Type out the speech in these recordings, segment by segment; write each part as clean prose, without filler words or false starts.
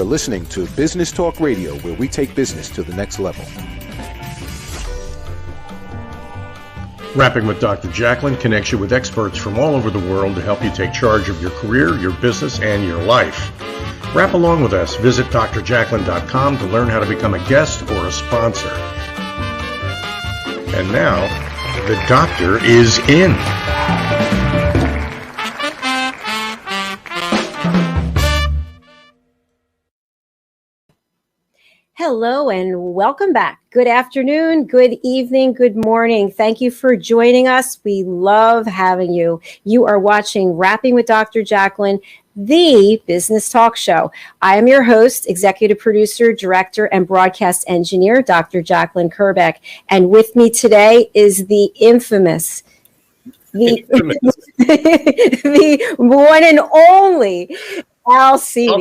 You're listening to Business Talk Radio, where we take business to the next level. Rapping with Dr. Jacqueline connects you with experts from all over the world to help you take charge of your career, your business, and your life. Rap along with us. Visit drjacqueline.com to learn how to become a guest or a sponsor. And now, the doctor is in. Hello and welcome back. Good afternoon, good evening, good morning. Thank you for joining us. We love having you. You are watching Rapping with Dr. Jacqueline, the business talk show. I am your host, executive producer, director, and broadcast engineer, Dr. Jacqueline Kerbeck. And with me today is the infamous, the one and only Al Seedy.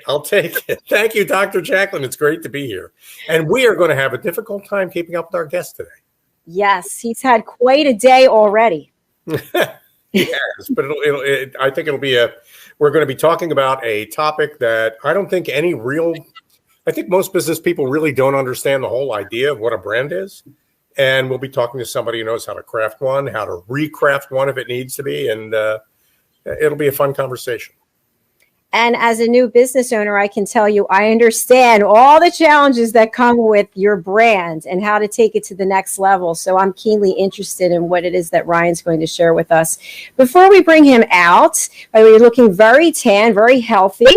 I'll take it. Thank you, Dr. Jacqueline. It's great to be here. And we are going to have a difficult time keeping up with our guest today. Yes, he's had quite a day already. Yes, but I think we're going to be talking about a topic that I don't think I think most business people really don't understand the whole idea of what a brand is. And we'll be talking to somebody who knows how to craft one, how to recraft one if it needs to be. And it'll be a fun conversation. And as a new business owner, I can tell you, I understand all the challenges that come with your brand and how to take it to the next level. So I'm keenly interested in what it is that Ryan's going to share with us. Before we bring him out, by the way, you're looking very tan, very healthy.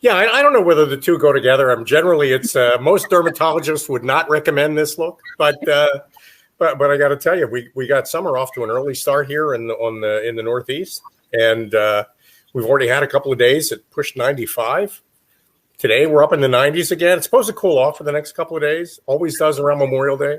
Yeah, I don't know whether the two go together. Generally, it's most dermatologists would not recommend this look, but I got to tell you, we got summer off to an early start here in the Northeast, and we've already had a couple of days that pushed 95. Today, we're up in the 90s again. It's supposed to cool off for the next couple of days. Always does around Memorial Day.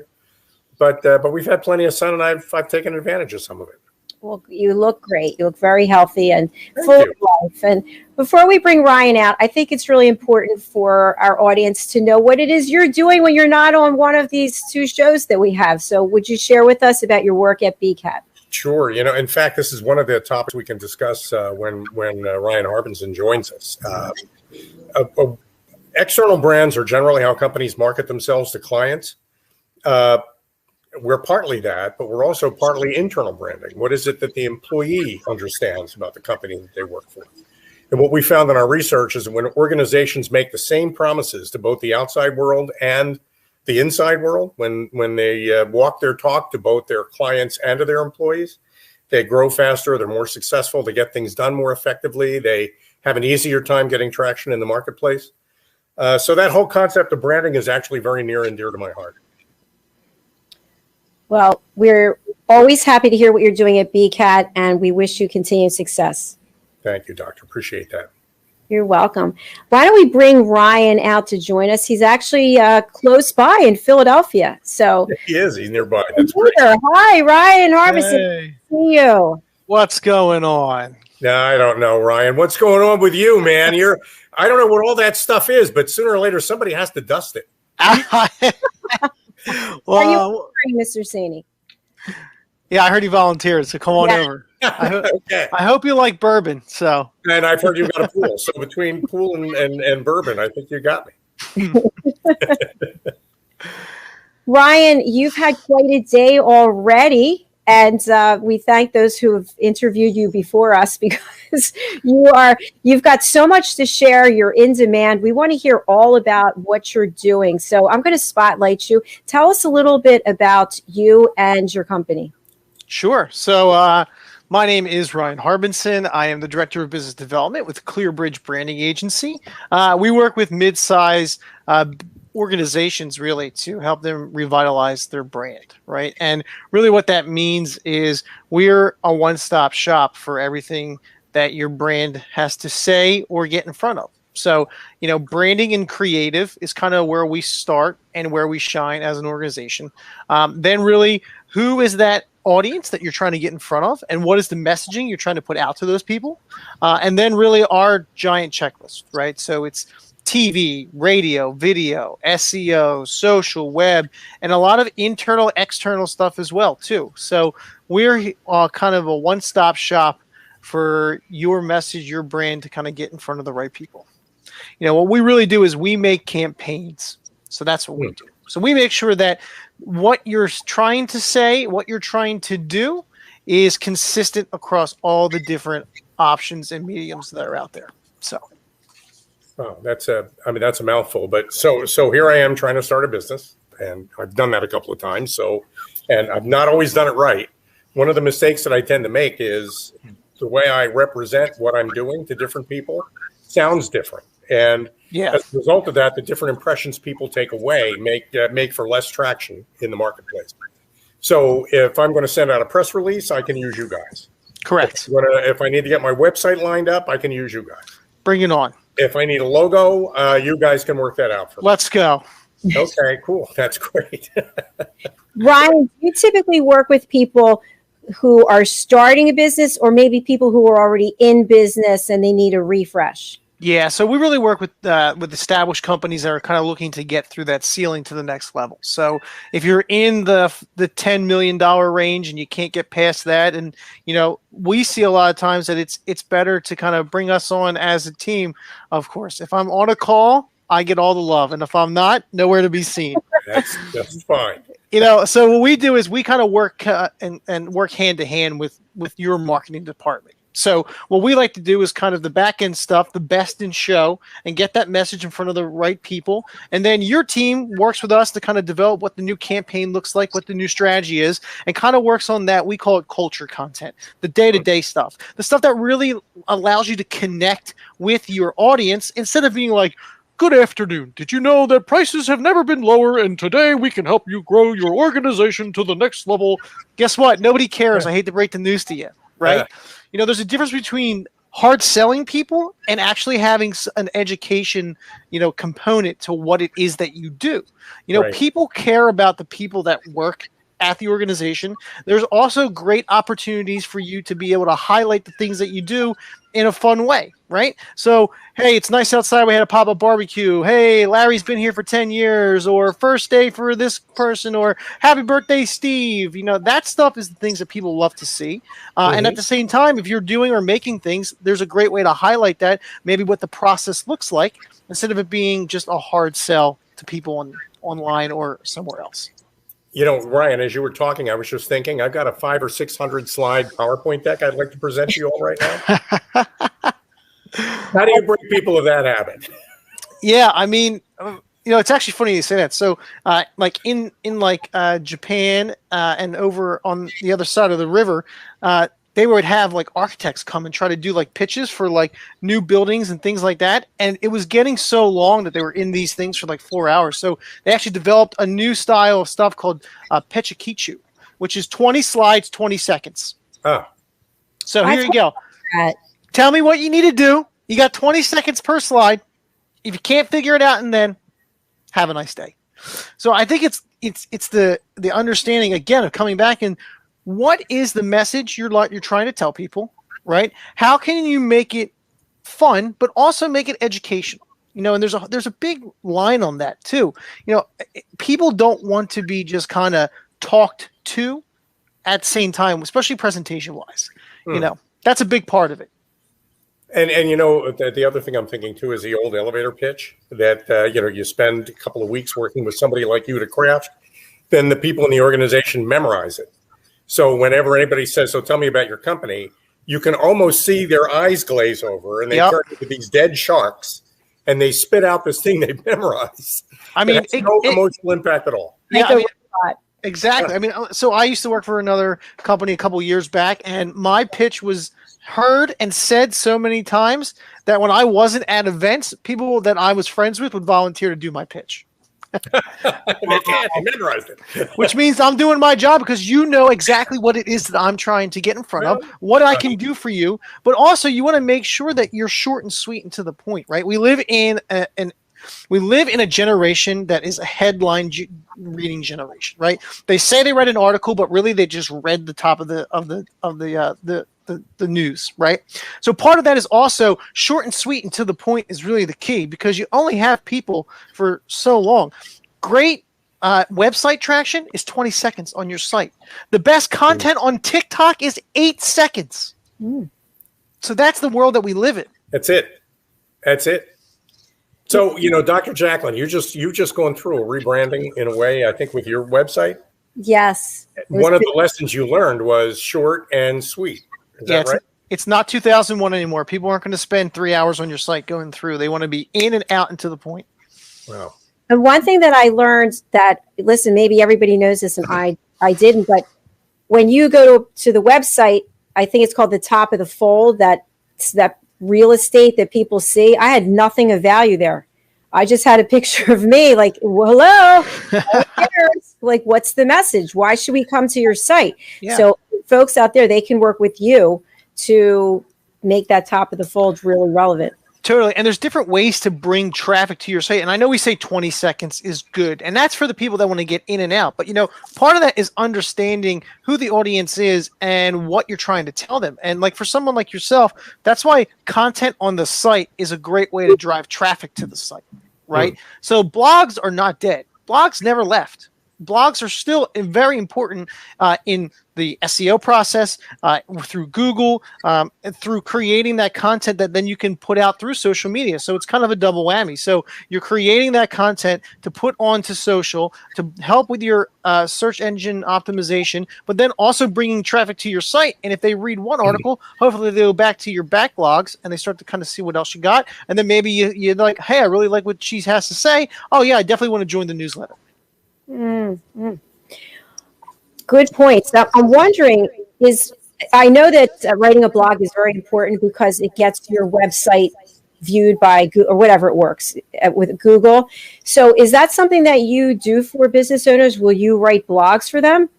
But we've had plenty of sun, and I've taken advantage of some of it. Well, you look great. You look very healthy and full of life. And before we bring Ryan out, I think it's really important for our audience to know what it is you're doing when you're not on one of these two shows that we have. So would you share with us about your work at BCAT? Sure. In fact, this is one of the topics we can discuss when Ryan Harbinson joins us. External brands are generally how companies market themselves to clients. We're partly that, but we're also partly internal branding. What is it that the employee understands about the company that they work for? And what we found in our research is that when organizations make the same promises to both the outside world and the inside world, when they walk their talk to both their clients and to their employees, they grow faster, they're more successful, they get things done more effectively, they have an easier time getting traction in the marketplace. So that whole concept of branding is actually very near and dear to my heart. Well, we're always happy to hear what you're doing at BCAT, and we wish you continued success. Thank you, Doctor. Appreciate that. You're welcome. Why don't we bring Ryan out to join us? He's actually close by in Philadelphia. So he is. He's nearby. That's great. Hi, Ryan Harbinson. Hey. See you. What's going on? No, I don't know, Ryan. What's going on with you, man? I don't know what all that stuff is, but sooner or later somebody has to dust it. Well, are you Mr. Saney? Yeah, I heard he volunteered, so come on over. Okay. I hope you like bourbon. So, and I've heard you've got a pool. So between pool and bourbon, I think you got me. Ryan, you've had quite a day already, and we thank those who have interviewed you before us because you've got so much to share. You're in demand. We want to hear all about what you're doing. So I'm going to spotlight you. Tell us a little bit about you and your company. Sure. So my name is Ryan Harbinson. I am the Director of Business Development with ClearBridge Branding Agency. We work with mid-size organizations really to help them revitalize their brand, right? And really what that means is we're a one-stop shop for everything that your brand has to say or get in front of. So, branding and creative is kind of where we start and where we shine as an organization. Then really, who is that audience that you're trying to get in front of, and what is the messaging you're trying to put out to those people? And then really our giant checklist, right? So it's TV, radio, video, SEO, social, web, and a lot of internal, external stuff as well, too. So we're kind of a one-stop shop for your message, your brand to kind of get in front of the right people. What we really do is we make campaigns. So that's what we do. So we make sure that what you're trying to say, what you're trying to do is consistent across all the different options and mediums that are out there. So. Oh, that's a mouthful, but so here I am trying to start a business, and I've done that a couple of times. And I've not always done it right. One of the mistakes that I tend to make is the way I represent what I'm doing to different people sounds different. And as a result of that, the different impressions people take away make for less traction in the marketplace. So if I'm going to send out a press release, I can use you guys. Correct. If I need to get my website lined up, I can use you guys. Bring it on. If I need a logo, you guys can work that out for me. Let's go. Okay, cool. That's great. Ryan, you typically work with people who are starting a business, or maybe people who are already in business and they need a refresh? Yeah, so we really work with established companies that are kind of looking to get through that ceiling to the next level. So if you're in the $10 million range and you can't get past that, and we see a lot of times that it's better to kind of bring us on as a team. Of course, if I'm on a call, I get all the love, and if I'm not, nowhere to be seen. That's fine. So what we do is we kind of work and work hand to hand with your marketing department. So what we like to do is kind of the back end stuff, the best in show, and get that message in front of the right people. And then your team works with us to kind of develop what the new campaign looks like, what the new strategy is, and kind of works on that. We call it culture content, the day-to-day stuff, the stuff that really allows you to connect with your audience instead of being like, "Good afternoon. Did you know that prices have never been lower, and today we can help you grow your organization to the next level?" Guess what? Nobody cares. I hate to break the news to you, right? There's a difference between hard selling people and actually having an education, component to what it is that you do. Right. People care about the people that work at the organization. There's also great opportunities for you to be able to highlight the things that you do in a fun way, right? So, hey, it's nice outside. We had a pop-up barbecue. Hey, Larry's been here for 10 years, or first day for this person, or happy birthday, Steve. That stuff is the things that people love to see. And at the same time, if you're doing or making things, there's a great way to highlight that, maybe what the process looks like, instead of it being just a hard sell to people online or somewhere else. Ryan, as you were talking, I was just thinking, I've got a 500 or 600 slide PowerPoint deck I'd like to present to you all right now. How do you break people of that habit? Yeah, it's actually funny you say that. So, like in Japan and over on the other side of the river, they would have like architects come and try to do like pitches for like new buildings and things like that. And it was getting so long that they were in these things for like 4 hours. So they actually developed a new style of stuff called Pechikichu, which is 20 slides, 20 seconds. Oh. So here you go. Tell me what you need to do. You got 20 seconds per slide. If you can't figure it out, and then have a nice day. So I think it's the understanding again of coming back and what is the message you're trying to tell people, right? How can you make it fun, but also make it educational? And there's a big line on that too. People don't want to be just kind of talked to at the same time, especially presentation wise. That's a big part of it. And the other thing I'm thinking too is the old elevator pitch that you spend a couple of weeks working with somebody like you to craft, then the people in the organization memorize it. So whenever anybody says, "So tell me about your company," you can almost see their eyes glaze over and they turn into these dead sharks and they spit out this thing they memorized. No emotional impact at all. Yeah, exactly. So I used to work for another company a couple years back, and my pitch was heard and said so many times that when I wasn't at events, people that I was friends with would volunteer to do my pitch. They memorized it. Which means I'm doing my job because you know exactly what it is that I'm trying to get in front of, what I can do for you, but also you want to make sure that you're short and sweet and to the point, right? We live in a generation that is a headline reading generation, right? They say they read an article, but really they just read the top of the news, right? So part of that is also short and sweet and to the point is really the key, because you only have people for so long. Great website traction is 20 seconds on your site. The best content on TikTok is 8 seconds. So that's the world that we live in. That's it. So, Dr. Jacqueline, you just going through a rebranding in a way, I think, with your website. Yes. One of the lessons you learned was short and sweet. Is that right? It's not 2001 anymore. People aren't going to spend 3 hours on your site going through. They want to be in and out and to the point. Wow. And one thing that I learned that, listen, maybe everybody knows this and I didn't, but when you go to the website, I think it's called the top of the fold, that real estate that people see. I had nothing of value there. I just had a picture of me like, well, hello, like, what's the message? Why should we come to your site? Yeah. So folks out there, they can work with you to make that top of the fold really relevant. Totally. And there's different ways to bring traffic to your site. And I know we say 20 seconds is good. And that's for the people that want to get in and out. But, part of that is understanding who the audience is and what you're trying to tell them. And like for someone like yourself, that's why content on the site is a great way to drive traffic to the site, right? So blogs are not dead. Blogs never left. Blogs are still very important in the SEO process, through Google, and through creating that content that then you can put out through social media. So it's kind of a double whammy. So you're creating that content to put onto social to help with your search engine optimization, but then also bringing traffic to your site. And if they read one article, hopefully they go back to your backlogs and they start to kind of see what else you got. And then maybe you're like, hey, I really like what she has to say. Oh, yeah, I definitely want to join the newsletter. Mm-hmm. Good points. Now, I'm wondering, I know that writing a blog is very important because it gets your website viewed by Google, or whatever it works with Google. So is that something that you do for business owners? Will you write blogs for them?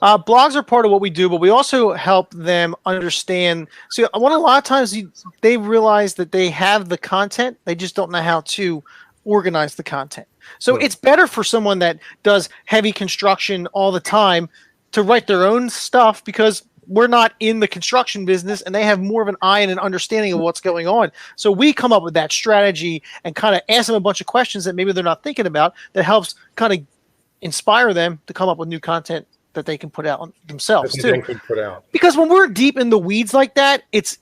Blogs are part of what we do, but we also help them understand. So a lot of times they realize that they have the content. They just don't know how to organize the content. So it's better for someone that does heavy construction all the time to write their own stuff, because we're not in the construction business and they have more of an eye and an understanding of what's going on. So we come up with that strategy and kind of ask them a bunch of questions that maybe they're not thinking about, that helps kind of inspire them to come up with new content that they can put out themselves too. Because when we're deep in the weeds like that, it's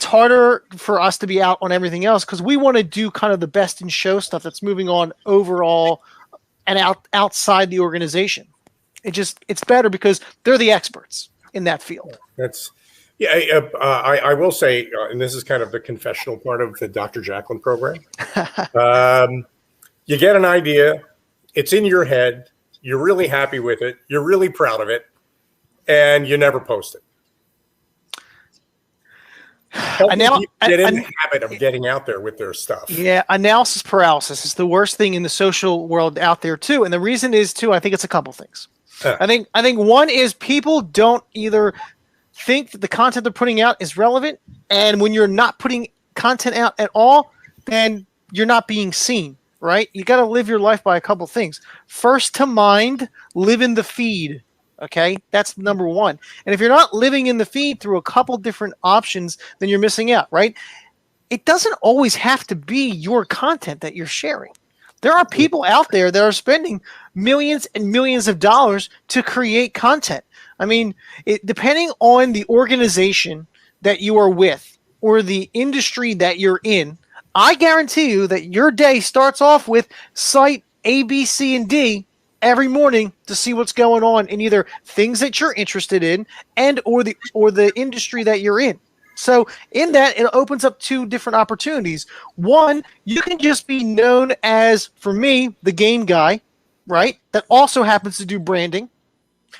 harder for us to be out on everything else, because we want to do kind of the best in show stuff that's moving on overall and outside the organization. It's better because they're the experts in that field. I will say, and this is kind of the confessional part of the Dr. Jacqueline program. You get an idea, it's in your head, you're really happy with it, you're really proud of it, and you never post it. Get in the habit of getting out there with their stuff. Yeah, analysis paralysis is the worst thing in the social world out there too. And the reason is too, I think it's a couple things. I think one is people don't either think that the content they're putting out is relevant, and when you're not putting content out at all, then you're not being seen, right? You got to live your life by a couple things. First to mind, live in the feed. Okay, that's number one. And if you're not living in the feed through a couple different options, then you're missing out, right? It doesn't always have to be your content that you're sharing. There are people out there that are spending millions and millions of dollars to create content. I mean, depending on the organization that you are with or the industry that you're in, I guarantee you that your day starts off with site A, B, C, and D every morning to see what's going on in either things that you're interested in and or the industry that you're in. So in that, it opens up two different opportunities. One, you can just be known as, for me, the game guy, right? That also happens to do branding,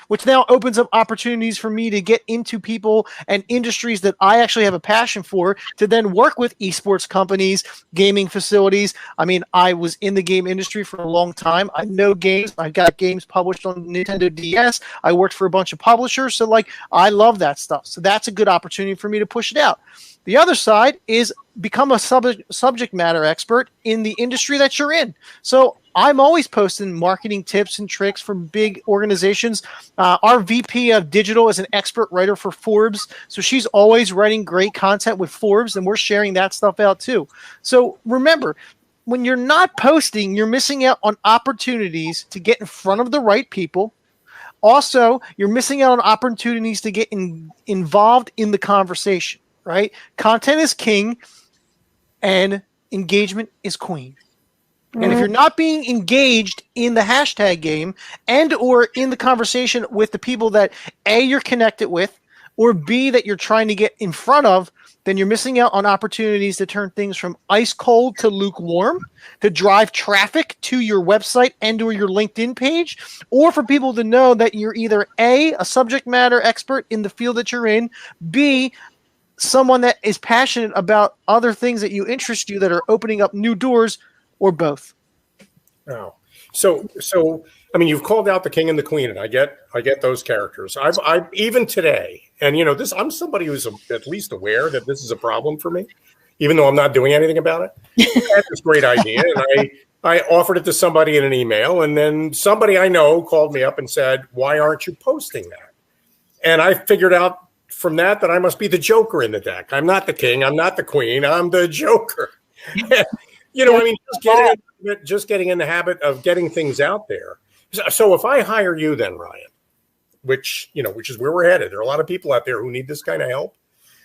which now opens up opportunities for me to get into people and industries that I actually have a passion for, to then work with esports companies, gaming facilities. I mean, I was in the game industry for a long time. I know games. I got games published on Nintendo DS. I worked for a bunch of publishers. So I love that stuff. So that's a good opportunity for me to push it out. The other side is become a subject matter expert in the industry that you're in. So I'm always posting marketing tips and tricks from big organizations. Our VP of digital is an expert writer for Forbes. So she's always writing great content with Forbes, and we're sharing that stuff out too. So remember, when you're not posting, you're missing out on opportunities to get in front of the right people. Also, you're missing out on opportunities to get involved in the conversation, right? Content is king, and engagement is queen. And if you're not being engaged in the hashtag game and or in the conversation with the people that A, you're connected with, or B, that you're trying to get in front of, then you're missing out on opportunities to turn things from ice cold to lukewarm, to drive traffic to your website and or your LinkedIn page, or for people to know that you're either A, a subject matter expert in the field that you're in, B, someone that is passionate about other things that you interest you that are opening up new doors, or both. Oh, so I mean, you've called out the king and the queen, and I get those characters. I've even today, and you know, this, I'm somebody who's at least aware that this is a problem for me, even though I'm not doing anything about it. I had this great idea, and I offered it to somebody in an email, and then somebody I know called me up and said, "Why aren't you posting that?" And I figured out from that I must be the joker in the deck. I'm not the king. I'm not the queen. I'm the joker. You know, I mean, just getting in the habit of getting things out there. So if I hire you then, Ryan, which is where we're headed. There are a lot of people out there who need this kind of help.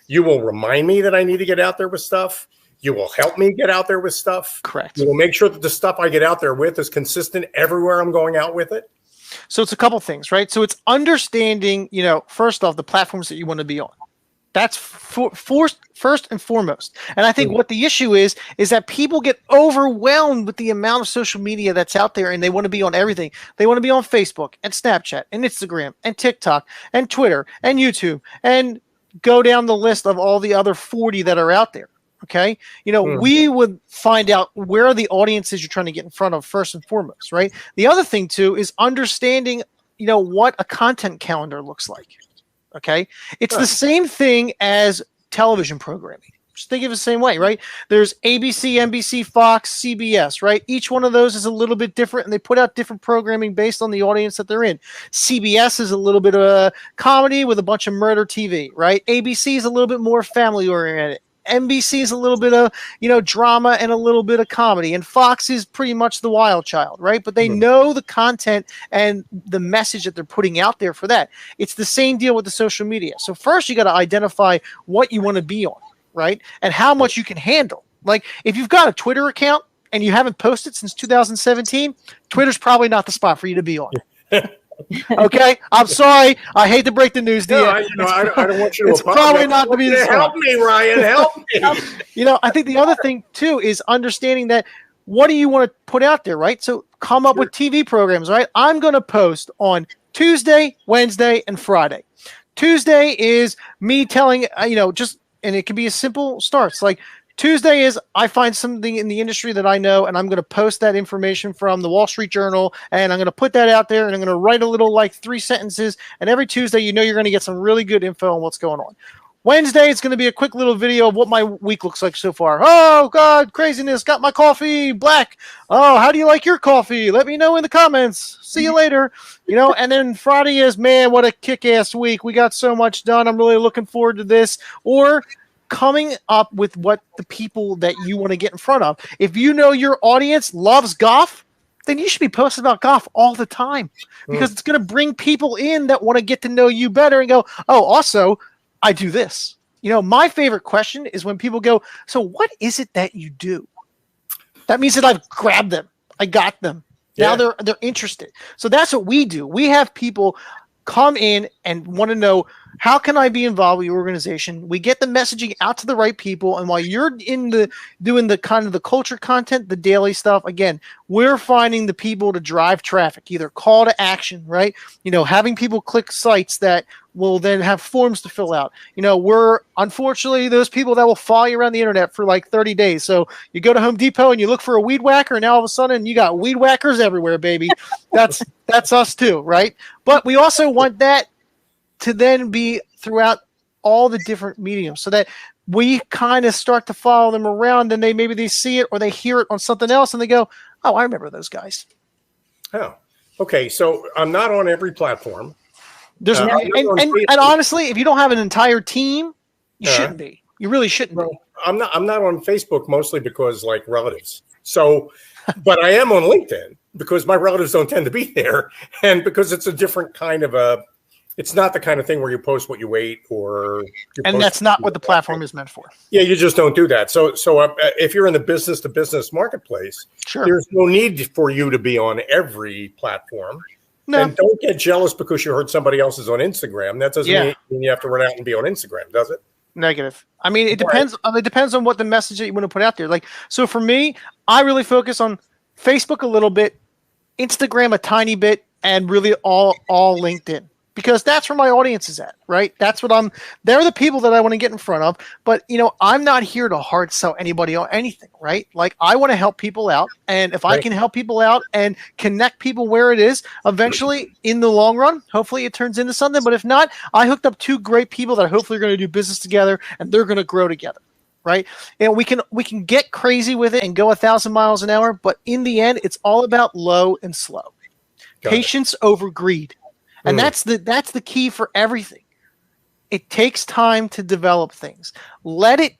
You will remind me that I need to get out there with stuff. You will help me get out there with stuff. Correct. You will make sure that the stuff I get out there with is consistent everywhere I'm going out with it. So it's a couple things, right? So it's understanding, first off, the platforms that you want to be on. That's first and foremost. And I think what the issue is that people get overwhelmed with the amount of social media that's out there, and they want to be on everything. They want to be on Facebook and Snapchat and Instagram and TikTok and Twitter and YouTube and go down the list of all the other 40 that are out there. Okay. We would find out where are the audiences you're trying to get in front of first and foremost, right? The other thing too is understanding, what a content calendar looks like. Okay. It's the same thing as television programming. Just think of it the same way, right? There's ABC, NBC, Fox, CBS, right? Each one of those is a little bit different, and they put out different programming based on the audience that they're in. CBS is a little bit of a comedy with a bunch of murder TV, right? ABC is a little bit more family oriented. NBC is a little bit of, drama and a little bit of comedy. And Fox is pretty much the wild child, right? But they know the content and the message that they're putting out there for that. It's the same deal with the social media. So first you got to identify what you want to be on, right? And how much you can handle. Like if you've got a Twitter account and you haven't posted since 2017, Twitter's probably not the spot for you to be on. Okay, I'm sorry. I hate to break the news to you. I don't want you to. It's probably not to be the help me, Ryan. Help me. I think the other thing too is understanding that what do you want to put out there, right? So come up with TV programs, right? I'm going to post on Tuesday, Wednesday, and Friday. Tuesday is me telling, and it can be a simple starts like. Tuesday is I find something in the industry that I know, and I'm going to post that information from the Wall Street Journal, and I'm going to put that out there, and I'm going to write a little 3 sentences, and every Tuesday you're going to get some really good info on what's going on. Wednesday, it's going to be a quick little video of what my week looks like so far. Oh, God, craziness. Got my coffee black. Oh, how do you like your coffee? Let me know in the comments. See you later. And then Friday is, man, what a kick-ass week. We got so much done. I'm really looking forward to this. Or coming up with what the people that you want to get in front of. If you know your audience loves golf, then you should be posting about golf all the time because it's going to bring people in that want to get to know you better and go, oh, also, I do this. My favorite question is when people go, so what is it that you do? That means that I've grabbed them. I got them. Now they're interested. So that's what we do. We have people come in and want to know, how can I be involved with your organization? We get the messaging out to the right people. And while you're doing the kind of the culture content, the daily stuff, again, we're finding the people to drive traffic, either call to action, right? Having people click sites that will then have forms to fill out. We're unfortunately those people that will follow you around the internet for 30 days. So you go to Home Depot and you look for a weed whacker, and now all of a sudden you got weed whackers everywhere, baby. That's us too, right? But we also want that to then be throughout all the different mediums so that we kind of start to follow them around, and maybe they see it or they hear it on something else and they go, oh, I remember those guys. Oh, okay. So I'm not on every platform. There's and honestly, if you don't have an entire team, you shouldn't be. You really shouldn't be. I'm not on Facebook mostly because relatives. So, but I am on LinkedIn because my relatives don't tend to be there, and because it's a different kind of a It's not the kind of thing where you post what you ate and that's not what the platform is meant for. Yeah, you just don't do that. So if you're in the business to business marketplace, Sure. There's no need for you to be on every platform. No. And don't get jealous because you heard somebody else is on Instagram. That doesn't mean you have to run out and be on Instagram, does it? Negative. I mean, it depends. It depends on what the message that you want to put out there. Like, so for me, I really focus on Facebook a little bit, Instagram a tiny bit, and really all LinkedIn, because that's where my audience is at, right? They're the people that I want to get in front of. But, I'm not here to hard sell anybody on anything, right? Like, I want to help people out. And if I can help people out and connect people where it is, eventually in the long run, hopefully it turns into something. But if not, I hooked up two great people that hopefully are going to do business together, and they're going to grow together. Right. And we can get crazy with it and go 1,000 miles an hour. But in the end, it's all about low and slow. Patience over greed. And that's the key for everything. It takes time to develop things. Let it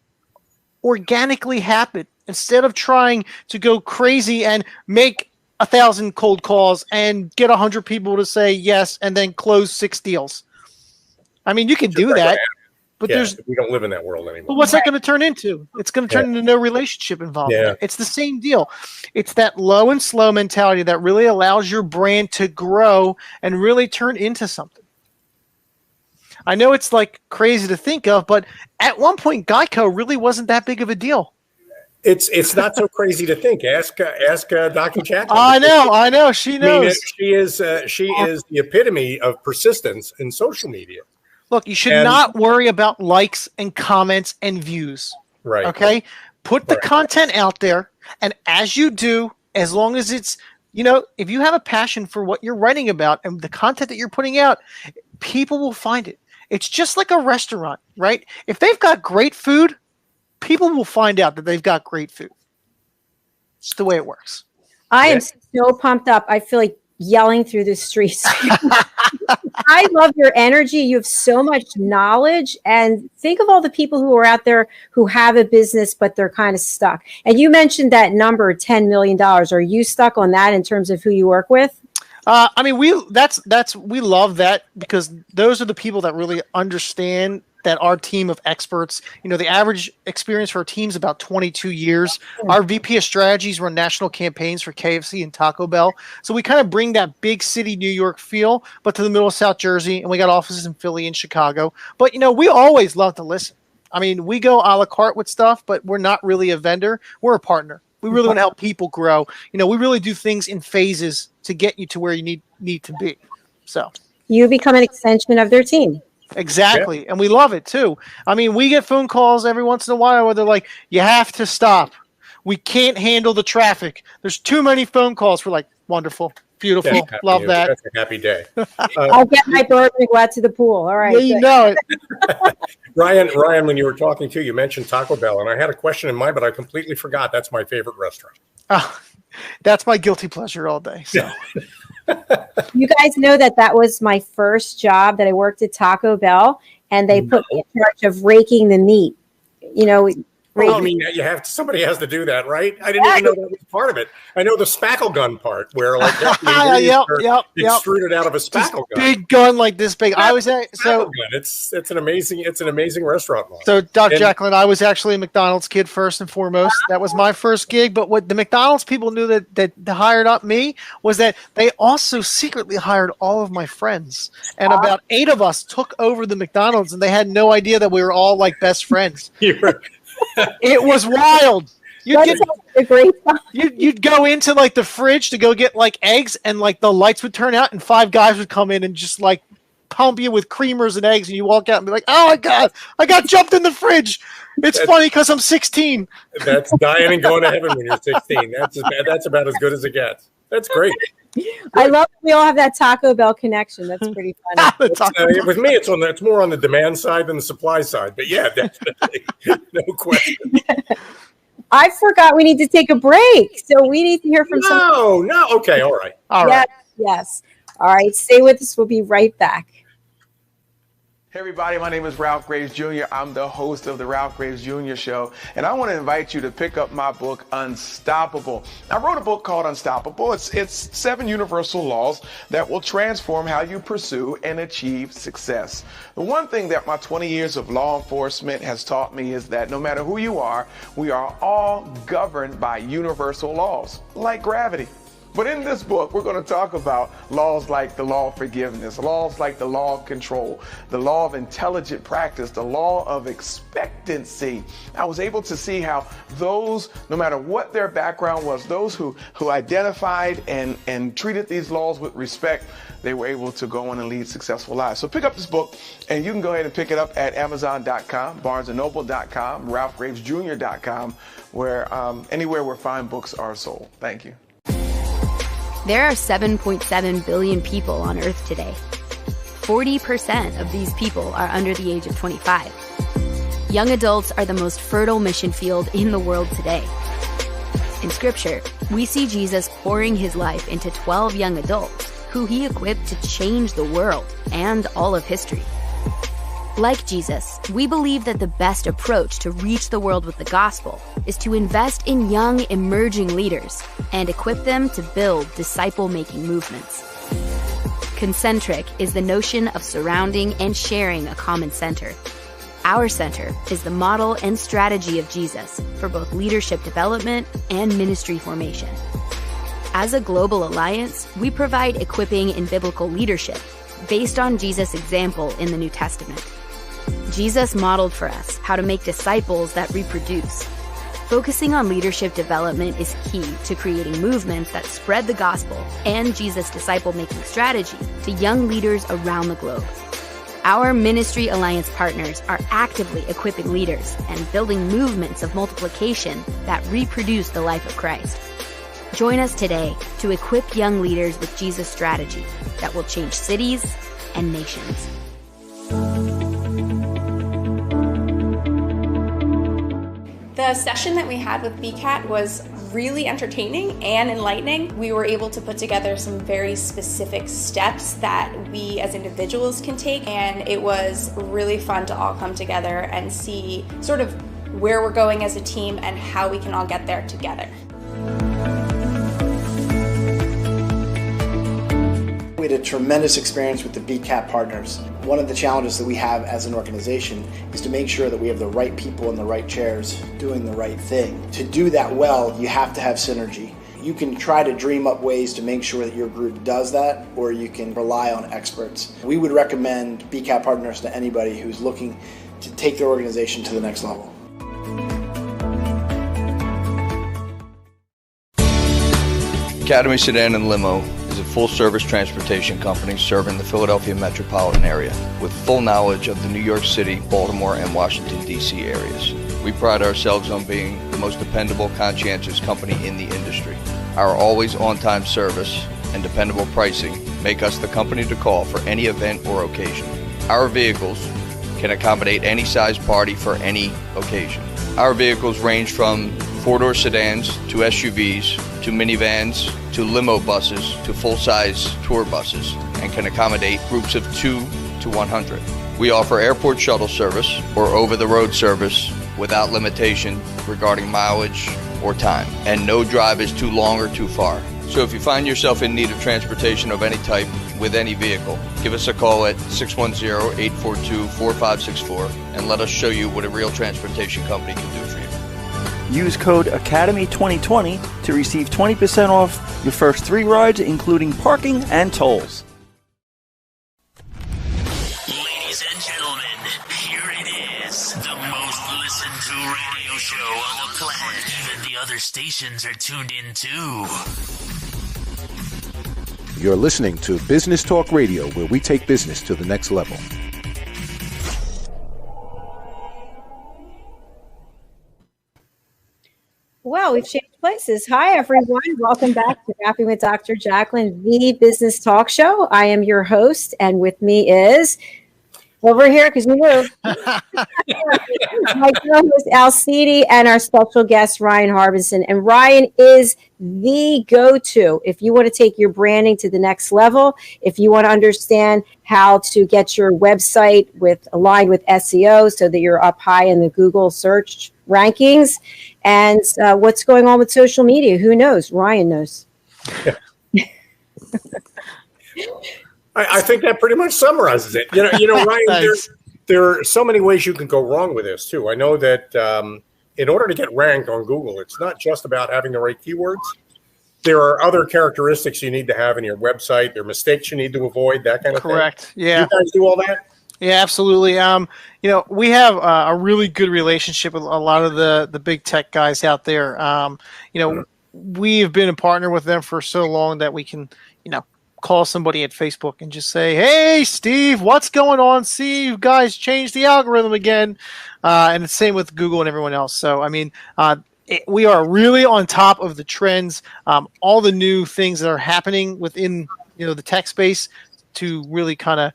organically happen instead of trying to go crazy and make 1,000 cold calls and get 100 people to say yes and then close 6 deals. I mean, you can do that. But we don't live in that world anymore. But what's that going to turn into? It's going to turn into no relationship involved. Yeah. It's the same deal. It's that low and slow mentality that really allows your brand to grow and really turn into something. I know it's like crazy to think of, but at one point, Geico really wasn't that big of a deal. It's not so crazy to think. Ask Dr. Jacklin. I know. She knows. I mean, she is the epitome of persistence in social media. Look, you should not worry about likes and comments and views. Right. Okay? Put the content out there, and as you do, as long as it's, if you have a passion for what you're writing about and the content that you're putting out, people will find it. It's just like a restaurant, right? If they've got great food, people will find out that they've got great food. It's the way it works. I am so pumped up. I feel like yelling through the streets. I love your energy. You have so much knowledge, and think of all the people who are out there who have a business, but they're kind of stuck. And you mentioned that number, $10 million. Are you stuck on that in terms of who you work with? I mean, we love that, because those are the people that really understand that our team of experts, the average experience for our team is about 22 years. Our VP of strategies run national campaigns for KFC and Taco Bell. So we kind of bring that big city New York feel, but to the middle of South Jersey, and we got offices in Philly and Chicago. But, we always love to listen. I mean, we go a la carte with stuff, but we're not really a vendor. We're a partner. We really want to help people grow. We really do things in phases to get you to where you need to be. So you become an extension of their team. Exactly. Yeah. And we love it too. I mean, we get phone calls every once in a while where they're like, you have to stop. We can't handle the traffic. There's too many phone calls. We're like, wonderful, beautiful, love that. That's a happy day. I'll get my bird and go out to the pool. All right. Yeah, you know it. Ryan, when you were talking too, you mentioned Taco Bell, and I had a question in mind, but I completely forgot. That's my favorite restaurant. That's my guilty pleasure all day. So. You guys know that was my first job, that I worked at Taco Bell, and they put me in charge of raking the meat. I mean, somebody has to do that, right? I didn't even know that was part of it. I know the spackle gun part, where like extruded out of a spackle gun, big gun like this big. I was at it's an amazing restaurant model. So, Dr. Jacklin, I was actually a McDonald's kid first and foremost. That was my first gig. But what the McDonald's people knew that hired up me was that they also secretly hired all of my friends, and about 8 of us took over the McDonald's, and they had no idea that we were all like best friends. It was wild. You'd go into like the fridge to go get like eggs, and like the lights would turn out, and 5 guys would come in and just like pump you with creamers and eggs, and you walk out and be like, "Oh my god, I got jumped in the fridge." It's funny because I'm 16. That's dying and going to heaven when you're 16. That's about as good as it gets. That's great. I love that we all have that Taco Bell connection. That's pretty funny. With me, it's more on the demand side than the supply side. But yeah, definitely, no question. I forgot we need to take a break, so we need to hear from No, okay, all right. Yes. All right, stay with us. We'll be right back. Hey everybody, my name is Ralph Graves Jr. I'm the host of the Ralph Graves Jr. Show, and I want to invite you to pick up my book, Unstoppable. I wrote a book called Unstoppable. It's 7 universal laws that will transform how you pursue and achieve success. The one thing that my 20 years of law enforcement has taught me is that no matter who you are, we are all governed by universal laws, like gravity. But in this book, we're going to talk about laws like the law of forgiveness, laws like the law of control, the law of intelligent practice, the law of expectancy. I was able to see how those, no matter what their background was, those who identified and treated these laws with respect, they were able to go on and lead successful lives. So pick up this book, and you can go ahead and pick it up at Amazon.com, BarnesandNoble.com, RalphGravesJr.com, where anywhere where fine books are sold. Thank you. There are 7.7 billion people on Earth today. 40% of these people are under the age of 25. Young adults are the most fertile mission field in the world today. In Scripture, we see Jesus pouring his life into 12 young adults who he equipped to change the world and all of history. Like Jesus, we believe that the best approach to reach the world with the gospel is to invest in young, emerging leaders and equip them to build disciple-making movements. Concentric is the notion of surrounding and sharing a common center. Our center is the model and strategy of Jesus for both leadership development and ministry formation. As a global alliance, we provide equipping in biblical leadership based on Jesus' example in the New Testament. Jesus modeled for us how to make disciples that reproduce. Focusing on leadership development is key to creating movements that spread the gospel and Jesus' disciple-making strategy to young leaders around the globe. Our Ministry Alliance partners are actively equipping leaders and building movements of multiplication that reproduce the life of Christ. Join us today to equip young leaders with Jesus' strategy that will change cities and nations. The session that we had with BCAT was really entertaining and enlightening. We were able to put together some very specific steps that we as individuals can take, and it was really fun to all come together and see sort of where we're going as a team and how we can all get there together. We had a tremendous experience with the BCAT partners. One of the challenges that we have as an organization is to make sure that we have the right people in the right chairs doing the right thing. To do that well, you have to have synergy. You can try to dream up ways to make sure that your group does that, or you can rely on experts. We would recommend BCAT partners to anybody who's looking to take their organization to the next level. Academy Sedan and Limo is a full-service transportation company serving the Philadelphia metropolitan area with full knowledge of the New York City, Baltimore, and Washington, D.C. areas. We pride ourselves on being the most dependable, conscientious company in the industry. Our always on-time service and dependable pricing make us the company to call for any event or occasion. Our vehicles can accommodate any size party for any occasion. Our vehicles range from 4-door sedans to SUVs to minivans to limo buses to full-size tour buses and can accommodate groups of 2 to 100. We offer airport shuttle service or over-the-road service without limitation regarding mileage or time, and no drive is too long or too far. So if you find yourself in need of transportation of any type with any vehicle, give us a call at 610-842-4564 and let us show you what a real transportation company can do for you. Use code ACADEMY2020 to receive 20% off your first 3 rides, including parking and tolls. Ladies and gentlemen, here it is, the most listened to radio show on the planet. Even the other stations are tuned in too. You're listening to Business Talk Radio, where we take business to the next level. Well, we've changed places. Hi, everyone. Welcome back to Rapping with Dr. Jacqueline, the Business Talk Show. I am your host, and with me is Over here, because you moved. My co-host Alcide and our special guest Ryan Harbinson. And Ryan is the go-to if you want to take your branding to the next level, if you want to understand how to get your website aligned with SEO so that you're up high in the Google search rankings, and what's going on with social media. Who knows? Ryan knows. I think that pretty much summarizes it. You know, Ryan, there are so many ways you can go wrong with this too. I know that in order to get ranked on Google, it's not just about having the right keywords. There are other characteristics you need to have in your website. There are mistakes you need to avoid, that kind of thing. Correct. Yeah. You guys do all that? Yeah, absolutely. You know, we have a really good relationship with a lot of the big tech guys out there. You know, we have been a partner with them for so long that we can, you know, call somebody at Facebook and just say, "Hey, Steve, what's going on? See, you guys changed the algorithm again." And the same with Google and everyone else. So, I mean, we are really on top of the trends, all the new things that are happening within, you know, the tech space to really kind of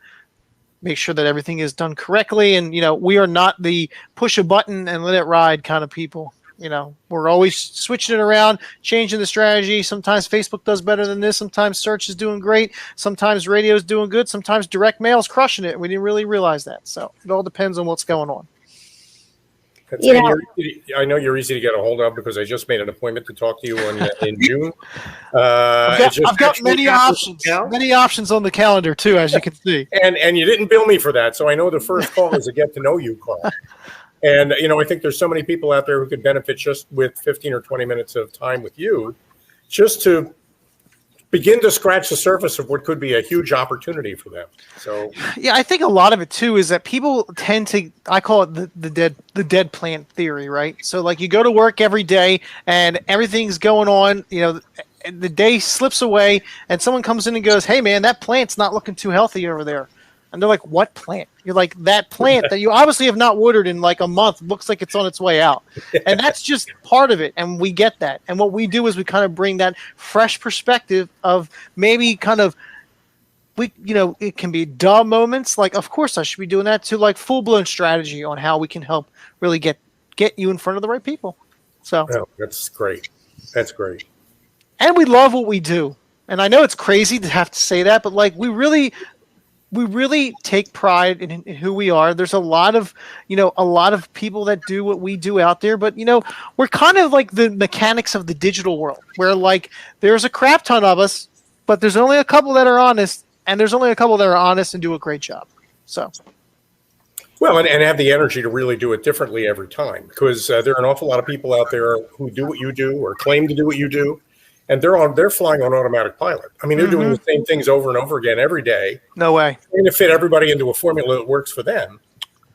make sure that everything is done correctly. And, you know, we are not the push a button and let it ride kind of people. You know, we're always switching it around, changing the strategy. Sometimes Facebook does better than this. Sometimes search is doing great. Sometimes radio is doing good. Sometimes direct mail is crushing it. We didn't really realize that. So it all depends on what's going on. I know you're easy to get a hold of because I just made an appointment to talk to you in June. I've got many options on the calendar too, as you can see. And you didn't bill me for that, so I know the first call is a get to know you call. And, you know, I think there's so many people out there who could benefit just with 15 or 20 minutes of time with you just to begin to scratch the surface of what could be a huge opportunity for them. So, yeah, I think a lot of it, too, is that people tend to, I call it the dead plant theory, right? So, like, you go to work every day and everything's going on, you know, the day slips away and someone comes in and goes, "Hey, man, that plant's not looking too healthy over there." And they're like, "What plant?" You're like, "That plant that you obviously have not watered in like a month looks like it's on its way out." And that's just part of it. And we get that. And what we do is we kind of bring that fresh perspective of maybe kind of, you know, it can be duh moments. Like, of course I should be doing that, to like full blown strategy on how we can help really get you in front of the right people. So that's great. That's great. And we love what we do. And I know it's crazy to have to say that, but like we really take pride in who we are. There's a lot of people that do what we do out there, but, you know, we're kind of like the mechanics of the digital world where like there's a crap ton of us, but there's only a couple that are honest, and there's only a couple that are honest and do a great job. So. Well, and have the energy to really do it differently every time, because there are an awful lot of people out there who do what you do or claim to do what you do. And they're flying on automatic pilot. I mean, they're doing the same things over and over again every day. No way. Trying to fit everybody into a formula that works for them.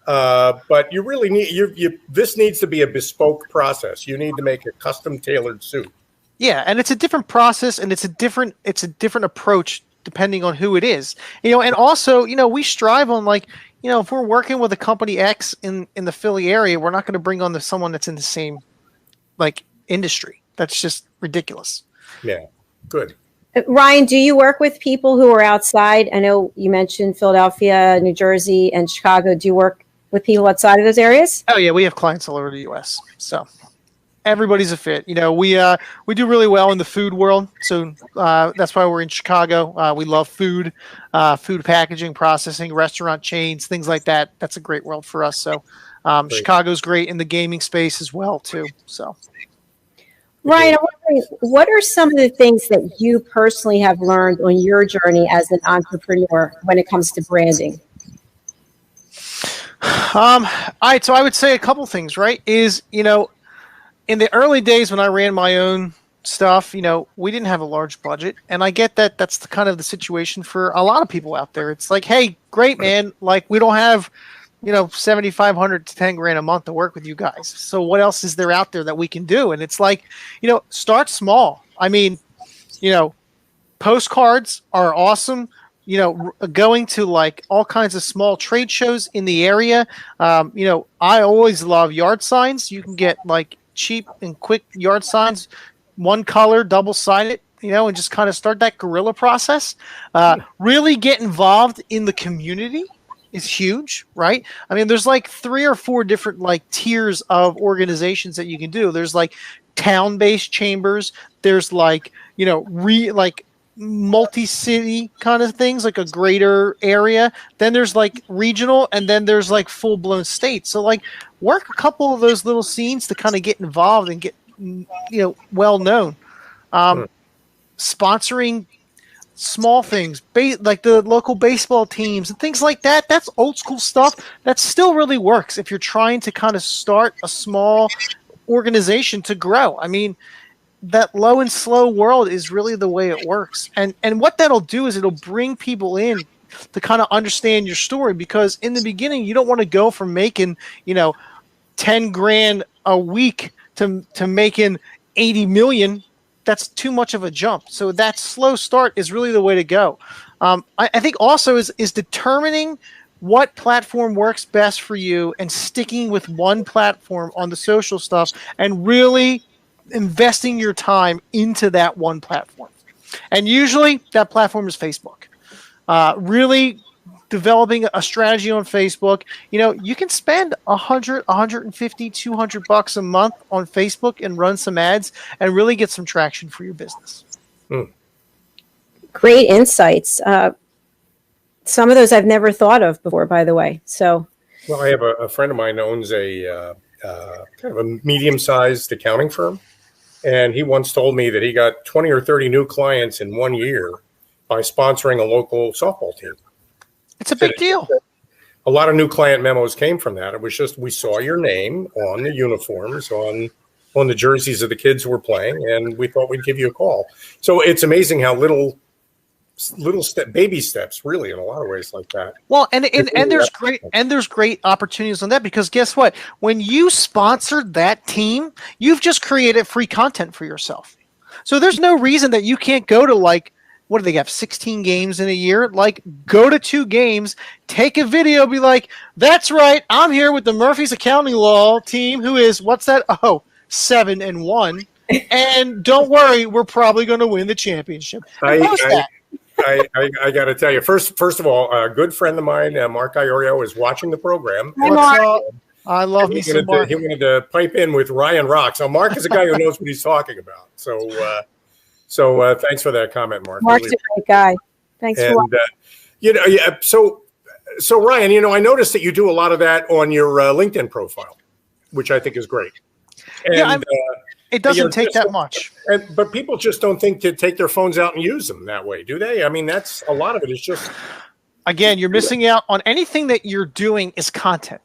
But you really need this needs to be a bespoke process. You need to make a custom tailored suit. Yeah, and it's a different process, and it's a different approach depending on who it is. You know, and also, you know, we strive on, like, you know, if we're working with a company X in the Philly area, we're not going to bring on someone that's in the same like industry. That's just ridiculous. Yeah, good. Ryan, do you work with people who are outside? I know you mentioned Philadelphia, New Jersey, and Chicago. Do you work with people outside of those areas? Oh, yeah, we have clients all over the U.S., so everybody's a fit. You know, we do really well in the food world, so that's why we're in Chicago. We love food packaging, processing, restaurant chains, things like that. That's a great world for us. So Chicago's great in the gaming space as well, too. So. Ryan, I'm wondering, what are some of the things that you personally have learned on your journey as an entrepreneur when it comes to branding? All right, so I would say a couple things, right? Is, you know, in the early days when I ran my own stuff, you know, we didn't have a large budget, and I get that that's kind of the situation for a lot of people out there. It's like, hey, great, man, like we don't have, you know, $7,500 to $10,000 a month to work with you guys. So what else is there out there that we can do? And it's like, you know, start small. I mean, you know, postcards are awesome. You know, going to like all kinds of small trade shows in the area. You know, I always love yard signs. You can get like cheap and quick yard signs, one color, double-sided, you know, and just kind of start that guerrilla process. Really get involved in the community. is huge, right? I mean, there's like 3 or 4 different like tiers of organizations that you can do. There's like town-based chambers. There's like, you know, multi-city kind of things, like a greater area. Then there's like regional, and then there's like full-blown state. So like work a couple of those little scenes to kind of get involved and get, you know, well known. Sponsoring small things, like the local baseball teams and things like that. That's old school stuff that still really works if you're trying to kind of start a small organization to grow. I mean, that low and slow world is really the way it works. And what that'll do is it'll bring people in to kind of understand your story, because in the beginning, you don't want to go from making, you know, 10 grand a week to making 80 million. That's too much of a jump. So that slow start is really the way to go. I think also is determining what platform works best for you and sticking with one platform on the social stuff and really investing your time into that one platform. And usually that platform is Facebook. Really developing a strategy on Facebook. You know, you can spend $100, $150, $200 a month on Facebook and run some ads and really get some traction for your business. Great insights. Some of those I've never thought of before, by the way. So, well, I have a friend of mine owns a kind of a medium-sized accounting firm, and he once told me that he got 20 or 30 new clients in 1 year by sponsoring a local softball team. It's a big deal. A lot of new client memos came from that. It was just, we saw your name on the uniforms, on the jerseys of the kids who were playing, and we thought we'd give you a call. So it's amazing how little baby steps, really, in a lot of ways like that. Well, and there's great opportunities on that, because guess what? When you sponsored that team, you've just created free content for yourself. So there's no reason that you can't go to, like, what do they have, 16 games in a year? Like, go to 2 games, take a video, be like, that's right, I'm here with the Murphy's Accounting Law team, who is, what's that? Oh, 7-1. And don't worry, we're probably going to win the championship. I got to tell you, first of all, a good friend of mine, Mark Iorio, is watching the program. I love me some Mark. He wanted to pipe in with Ryan Rock. So Mark is a guy who knows what he's talking about. So thanks for that comment, Mark. Mark's a great guy. Thanks for watching. So Ryan, you know, I noticed that you do a lot of that on your LinkedIn profile, which I think is great. And, it doesn't take that much. But people just don't think to take their phones out and use them that way, do they? I mean, that's a lot of it is just. Again, you're missing out on anything that you're doing is content.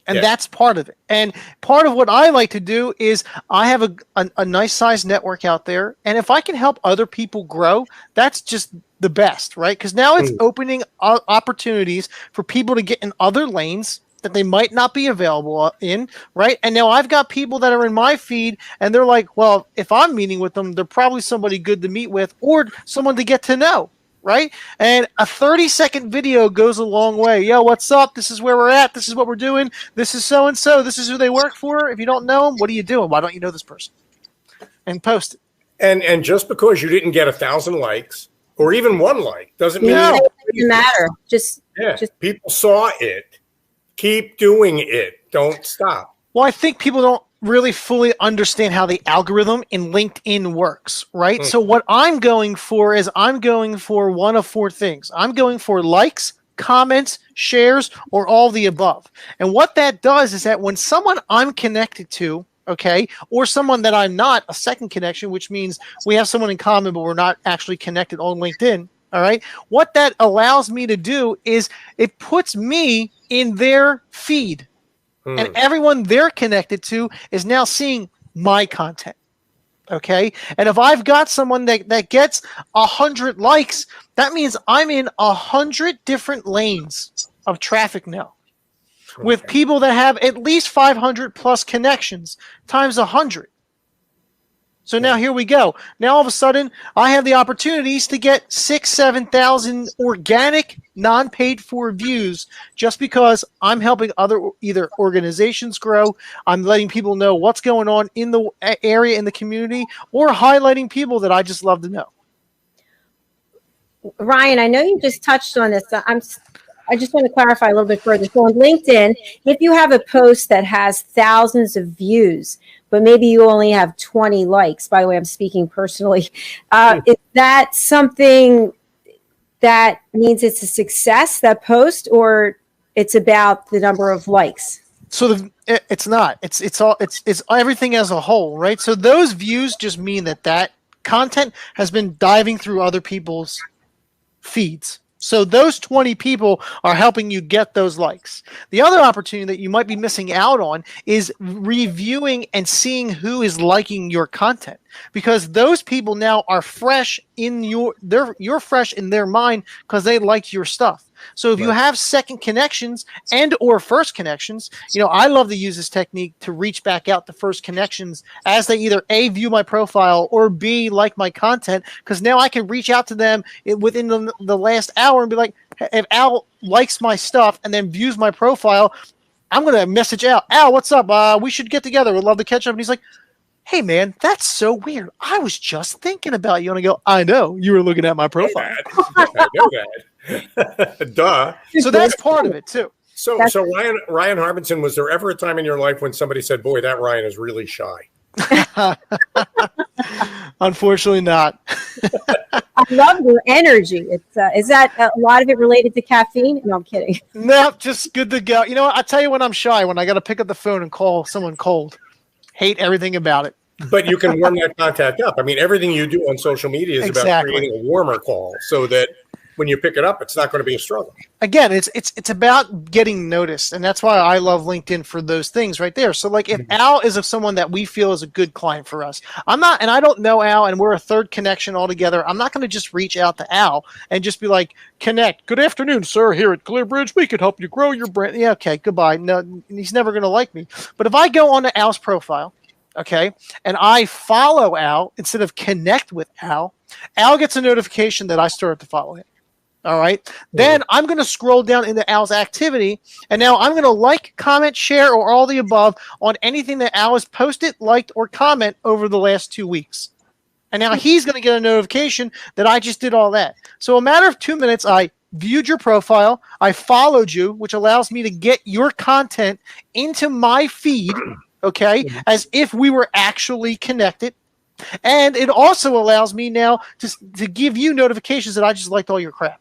And that's part of it. And part of what I like to do is I have a nice sized network out there. And if I can help other people grow, that's just the best, right? Because now it's opening opportunities for people to get in other lanes that they might not be available in, right? And now I've got people that are in my feed and they're like, well, if I'm meeting with them, they're probably somebody good to meet with or someone to get to know. Right? And a 30-second video goes a long way. Yo, what's up? This is where we're at. This is what we're doing. This is so-and-so. This is who they work for. If you don't know them, what are you doing? Why don't you know this person? And post it. And just because you didn't get 1,000 likes or even 1 like doesn't mean it doesn't matter. Just people saw it. Keep doing it. Don't stop. Well, I think people don't really fully understand how the algorithm in LinkedIn works, right? So what I'm going for is I'm going for one of 4 things. I'm going for likes, comments, shares, or all the above. And what that does is that when someone I'm connected to, okay, or someone that I'm not, a second connection, which means we have someone in common, but we're not actually connected on LinkedIn, all right? What that allows me to do is it puts me in their feed. And everyone they're connected to is now seeing my content. Okay. And if I've got someone that gets 100 likes, that means I'm in 100 different lanes of traffic now with people that have at least 500 plus connections times 100. So now here we go. Now all of a sudden I have the opportunities to get 6,000-7,000 organic, non-paid for views just because I'm helping other either organizations grow, I'm letting people know what's going on in the area, in the community, or highlighting people that I just love to know. Ryan, I know you just touched on this. I just want to clarify a little bit further. So on LinkedIn, if you have a post that has thousands of views, but maybe you only have 20 likes, by the way, I'm speaking personally, is that something that means it's a success, that post, or it's about the number of likes? So it's not. It's everything as a whole, right? So those views just mean that content has been diving through other people's feeds. So those 20 people are helping you get those likes. The other opportunity that you might be missing out on is reviewing and seeing who is liking your content, because those people now are fresh in you're fresh in their mind because they liked your stuff. So if you have second connections and or first connections, I love to use this technique to reach back out to first connections as they either A, view my profile, or B, like my content, because now I can reach out to them within the last hour and be like, if Al likes my stuff and then views my profile, I'm going to message Al, what's up? We should get together. We'd love to catch up. And he's like, hey, man, that's so weird. I was just thinking about you. And I go, I know. You were looking at my profile. I know that. Duh. So that's part of it, too. So Ryan Harbinson, was there ever a time in your life when somebody said, boy, that Ryan is really shy? Unfortunately not. I love your energy. Is that a lot of it related to caffeine? No, I'm kidding. No, just good to go. You know what? I tell you when I'm shy, when I got to pick up the phone and call someone cold. Hate everything about it. But you can warm that contact up. I mean, everything you do on social media is about creating a warmer call so that when you pick it up, it's not going to be a struggle. Again, it's about getting noticed, and that's why I love LinkedIn for those things right there. So, like, if Al is someone that we feel is a good client for us, I don't know Al, and we're a third connection altogether. I'm not going to just reach out to Al and just be like, connect. Good afternoon, sir. Here at ClearBridge, we could help you grow your brand. Yeah, okay, goodbye. No, he's never going to like me. But if I go onto Al's profile, okay, and I follow Al instead of connect with Al gets a notification that I started to follow him. All right. Then I'm going to scroll down into Al's activity, and now I'm going to like, comment, share, or all the above on anything that Al has posted, liked, or comment over the last 2 weeks. And now he's going to get a notification that I just did all that. So a matter of 2 minutes, I viewed your profile, I followed you, which allows me to get your content into my feed, okay, as if we were actually connected. And it also allows me now to give you notifications that I just liked all your crap.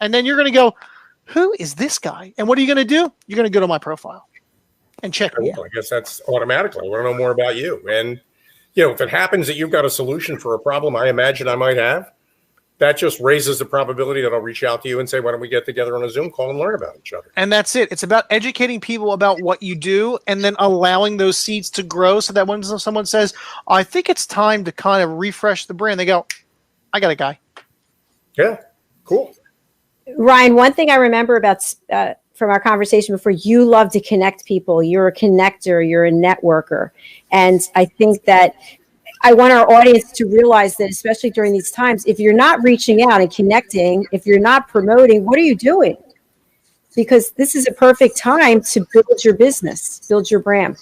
And then you're going to go, who is this guy? And what are you going to do? You're going to go to my profile and check me out. I guess that's automatically. I want to know more about you. And, if it happens that you've got a solution for a problem I imagine I might have, that just raises the probability that I'll reach out to you and say, why don't we get together on a Zoom call and learn about each other? And that's it. It's about educating people about what you do and then allowing those seeds to grow so that when someone says, I think it's time to kind of refresh the brand, they go, I got a guy. Yeah, cool. Ryan, one thing I remember about from our conversation before, you love to connect people. You're a connector. You're a networker. And I think that I want our audience to realize that, especially during these times, if you're not reaching out and connecting, if you're not promoting, what are you doing? Because this is a perfect time to build your business, build your brand.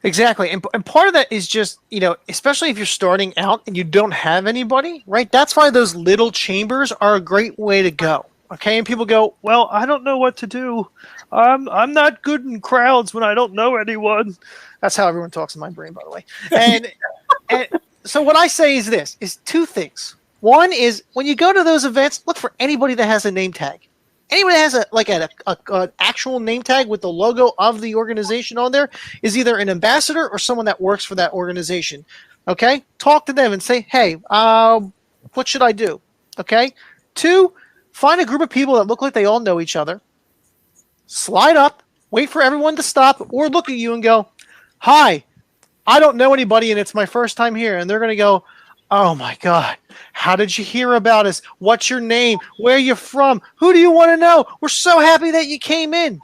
Exactly. And part of that is just, especially if you're starting out and you don't have anybody, right? That's why those little chambers are a great way to go. Okay. And people go, well, I don't know what to do. I'm not good in crowds when I don't know anyone. That's how everyone talks in my brain, by the way. And so what I say is two things. One is when you go to those events, look for anybody that has a name tag. Anybody has an actual name tag with the logo of the organization on there is either an ambassador or someone that works for that organization. Okay? Talk to them and say, hey, what should I do? Okay? 2, find a group of people that look like they all know each other. Slide up, wait for everyone to stop or look at you and go, hi, I don't know anybody and it's my first time here. And they're going to go, oh my God, how did you hear about us? What's your name? Where are you from? Who do you want to know? We're so happy that you came in.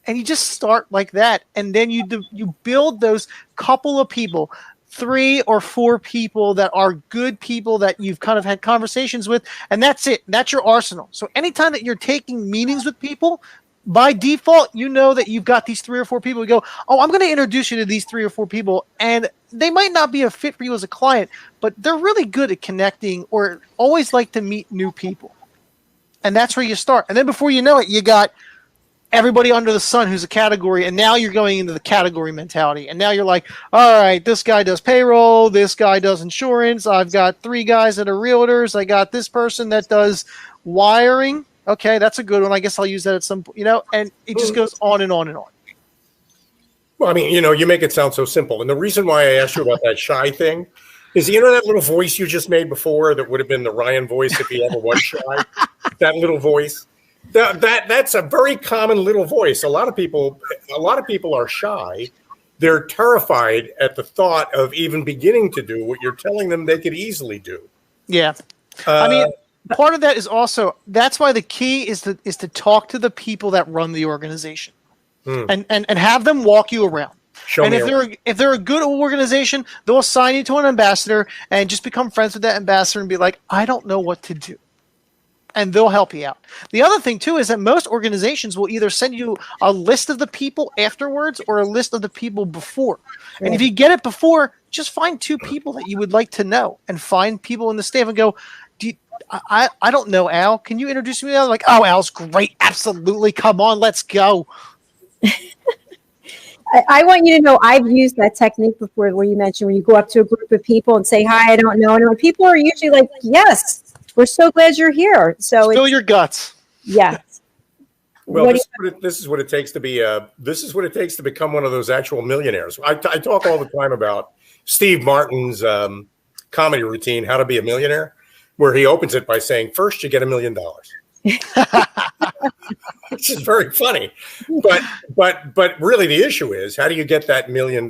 And you just start like that. And then you build those couple of people, 3 or 4 people that are good people that you've kind of had conversations with. And that's it. That's your arsenal. So anytime that you're taking meetings with people, by default, you know that you've got these 3 or 4 people. You go, oh, I'm going to introduce you to these 3 or 4 people. And they might not be a fit for you as a client, but they're really good at connecting or always like to meet new people. And that's where you start. And then before you know it, you got everybody under the sun who's a category, and now you're going into the category mentality. And now you're like, all right, this guy does payroll, this guy does insurance, I've got 3 guys that are realtors, I got this person that does wiring. Okay, that's a good one. I guess I'll use that at some point, and it just goes on and on and on. Well, I mean, you make it sound so simple. And the reason why I asked you about that shy thing is, that little voice you just made before that would have been the Ryan voice if he ever was shy? That little voice. That's a very common little voice. A lot of people are shy. They're terrified at the thought of even beginning to do what you're telling them they could easily do. Yeah. I mean, part of that is also, that's why the key is to talk to the people that run the organization and have them walk you around. If they're a good organization, they'll assign you to an ambassador and just become friends with that ambassador and be like, I don't know what to do. And they'll help you out. The other thing, too, is that most organizations will either send you a list of the people afterwards or a list of the people before. Yeah. And if you get it before, just find 2 people that you would like to know and find people in the staff and go, I don't know, Al. Can you introduce me to Al? Like, oh, Al's great. Absolutely. Come on, let's go. I want you to know I've used that technique before where you mentioned where you go up to a group of people and say, hi, I don't know. And people are usually like, yes. We're so glad you're here. So spill your guts. Yes. Well, this is what it takes to be. This is what it takes to become one of those actual millionaires. I talk all the time about Steve Martin's comedy routine, How to Be a Millionaire, where he opens it by saying, "First, you get $1 million," which is very funny. But really, the issue is, how do you get that $1 million?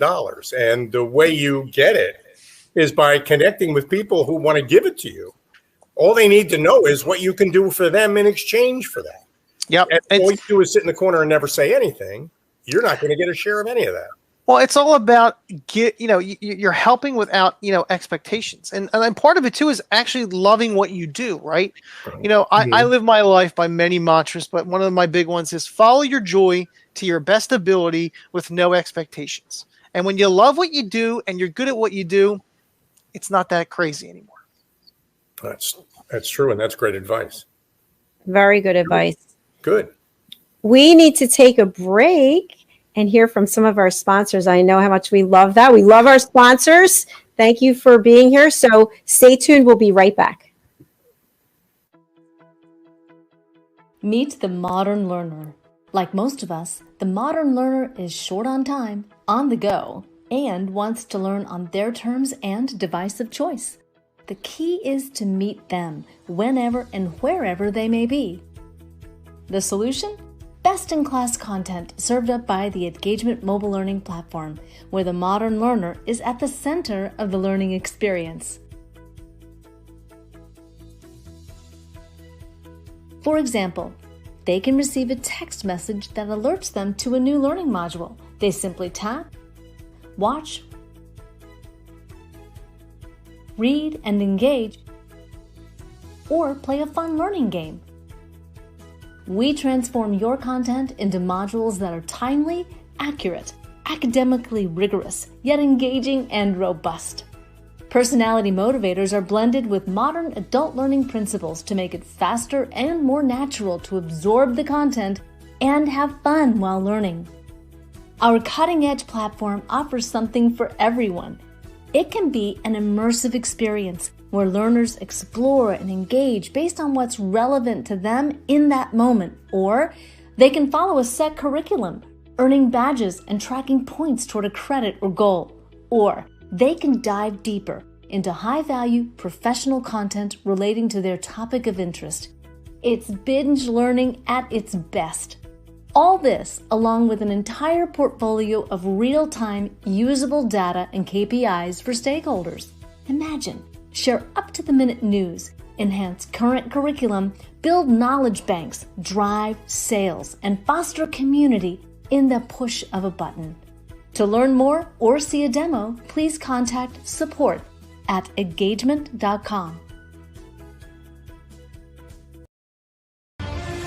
And the way you get it is by connecting with people who want to give it to you. All they need to know is what you can do for them in exchange for that. Yep. And all you do is sit in the corner and never say anything. You're not going to get a share of any of that. Well, it's all about you're helping without expectations, and part of it too is actually loving what you do, right? I live my life by many mantras, but one of my big ones is follow your joy to your best ability with no expectations. And when you love what you do and you're good at what you do, it's not that crazy anymore. That's true, and that's great advice. Very good advice. Good. We need to take a break and hear from some of our sponsors. I know how much we love that. We love our sponsors. Thank you for being here. So stay tuned. We'll be right back. Meet the modern learner. Like most of us, the modern learner is short on time, on the go, and wants to learn on their terms and device of choice. The key is to meet them whenever and wherever they may be. The solution? Best-in-class content served up by the Engagement mobile learning platform, where the modern learner is at the center of the learning experience. For example, they can receive a text message that alerts them to a new learning module. They simply tap, watch, read and engage, or play a fun learning game. We transform your content into modules that are timely, accurate, academically rigorous, yet engaging and robust. Personality motivators are blended with modern adult learning principles to make it faster and more natural to absorb the content and have fun while learning. Our cutting-edge platform offers something for everyone. It can be an immersive experience where learners explore and engage based on what's relevant to them in that moment, or they can follow a set curriculum, earning badges and tracking points toward a credit or goal, or they can dive deeper into high-value professional content relating to their topic of interest. It's binge learning at its best. All this, along with an entire portfolio of real-time, usable data and KPIs for stakeholders. Imagine, share up-to-the-minute news, enhance current curriculum, build knowledge banks, drive sales, and foster community in the push of a button. To learn more or see a demo, please contact support@engagement.com.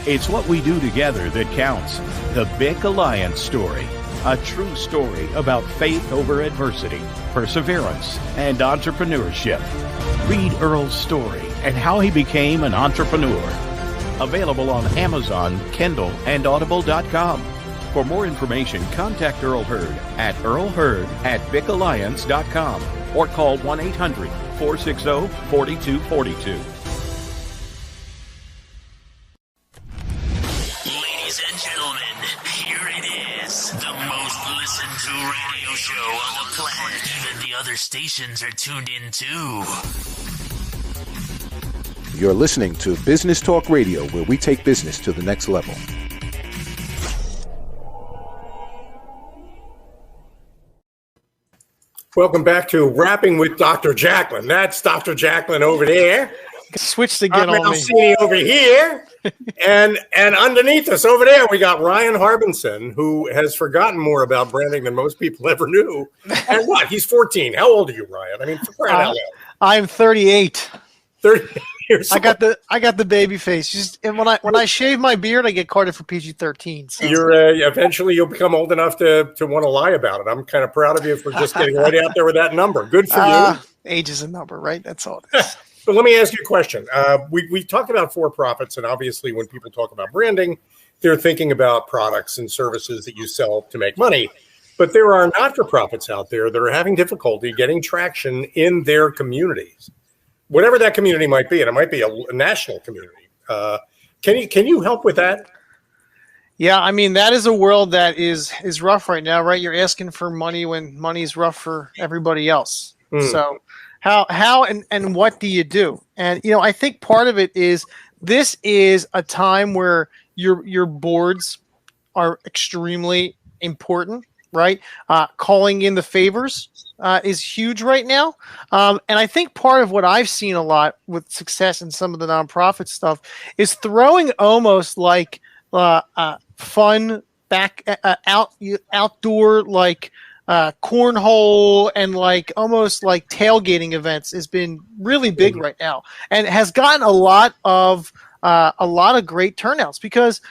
It's what we do together that counts. The BIC Alliance story. A true story about faith over adversity, perseverance, and entrepreneurship. Read Earl's story and how he became an entrepreneur. Available on Amazon, Kindle, and Audible.com. For more information, contact Earl Hurd at earlhurd@bicalliance.com or call 1-800-460-4242. Ladies and gentlemen, here it is, the most listened to radio show on the planet. Even the other stations are tuned in too. You're listening to Business Talk Radio, where we take business to the next level. Welcome back to Rapping with Dr. Jacklin. That's Dr. Jacklin over there. Switch to get on me. Alcini over here. and underneath us over there, we got Ryan Harbinson, who has forgotten more about branding than most people ever knew. And what? He's 14. How old are you, Ryan? I mean, for crying out loud. I'm 38. 30 years old. I got the baby face. Just and when I shave my beard, I get carded for PG-13. So. Eventually you'll become old enough to want to lie about it. I'm kind of proud of you for just getting right out there with that number. Good for you. Age is a number, right? That's all it is. But let me ask you a question. We talked about for-profits, and obviously when people talk about branding, they're thinking about products and services that you sell to make money. But there are not-for-profits out there that are having difficulty getting traction in their communities, whatever that community might be, and it might be a national community. Can you help with that? Yeah, I mean, that is a world that is rough right now, right? You're asking for money when money's rough for everybody else. So how and what do you do? And, I think part of it is this is a time where your boards are extremely important, right? Calling in the favors is huge right now. And I think part of what I've seen a lot with success in some of the nonprofit stuff is throwing almost like fun outdoor like cornhole and like almost like tailgating events has been really big right now, and has gotten a lot of great turnouts, because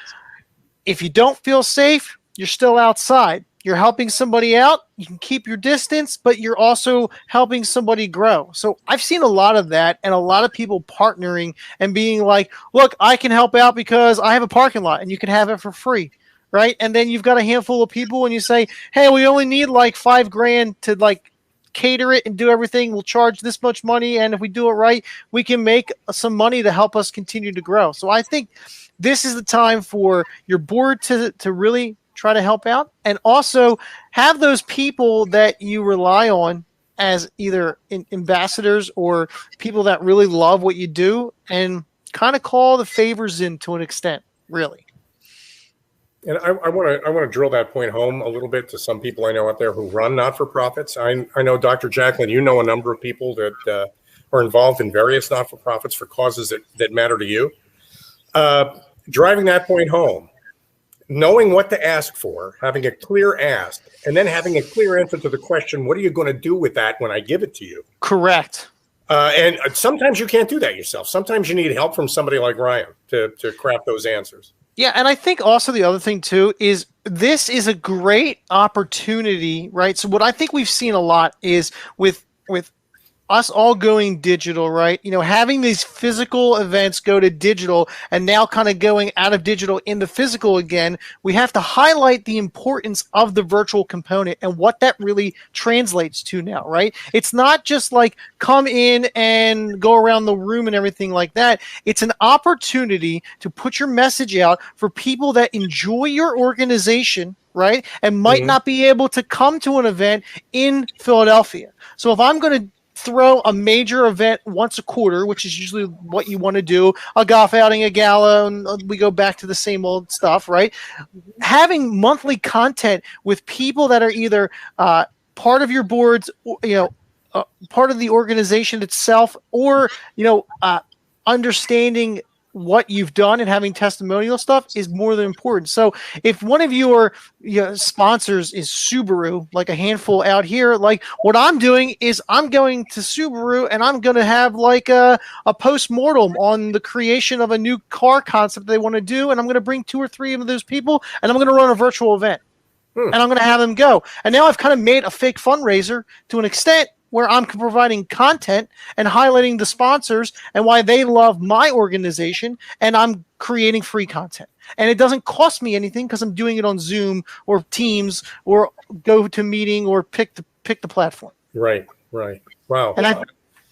if you don't feel safe, you're still outside. You're helping somebody out. You can keep your distance, but you're also helping somebody grow. So I've seen a lot of that, and a lot of people partnering and being like, look, I can help out because I have a parking lot and you can have it for free. Right. And then you've got a handful of people and you say, hey, we only need like $5,000 to like cater it and do everything. We'll charge this much money. And if we do it right, we can make some money to help us continue to grow. So I think this is the time for your board to really try to help out, and also have those people that you rely on as either ambassadors or people that really love what you do, and kind of call the favors in to an extent, really. And I want to drill that point home a little bit to some people I know out there who run not-for-profits. I know, Dr. Jacklin, you know a number of people that are involved in various not-for-profits for causes that matter to you. Driving that point home, knowing what to ask for, having a clear ask, and then having a clear answer to the question, what are you going to do with that when I give it to you? Correct. And sometimes you can't do that yourself. Sometimes you need help from somebody like Ryan to craft those answers. Yeah, and I think also the other thing too is this is a great opportunity, right? So what I think we've seen a lot is with us all going digital, right? Having these physical events go to digital, and now kind of going out of digital into physical again, we have to highlight the importance of the virtual component and what that really translates to now, right? It's not just like come in and go around the room and everything like that. It's an opportunity to put your message out for people that enjoy your organization, right? And might not be able to come to an event in Philadelphia. So if I'm going to throw a major event once a quarter, which is usually what you want to do, a golf outing, a gala, and we go back to the same old stuff, right? Having monthly content with people that are either part of your boards, part of the organization itself, or, understanding what you've done and having testimonial stuff is more than important. So if one of your sponsors is Subaru, like a handful out here, like what I'm doing is I'm going to Subaru and I'm going to have like a post-mortem on the creation of a new car concept they want to do. And I'm going to bring 2 or 3 of those people and I'm going to run a virtual event and I'm going to have them go. And now I've kind of made a fake fundraiser to an extent, where I'm providing content and highlighting the sponsors and why they love my organization, and I'm creating free content. And it doesn't cost me anything because I'm doing it on Zoom or Teams or GoToMeeting or pick the platform. Right. Wow. And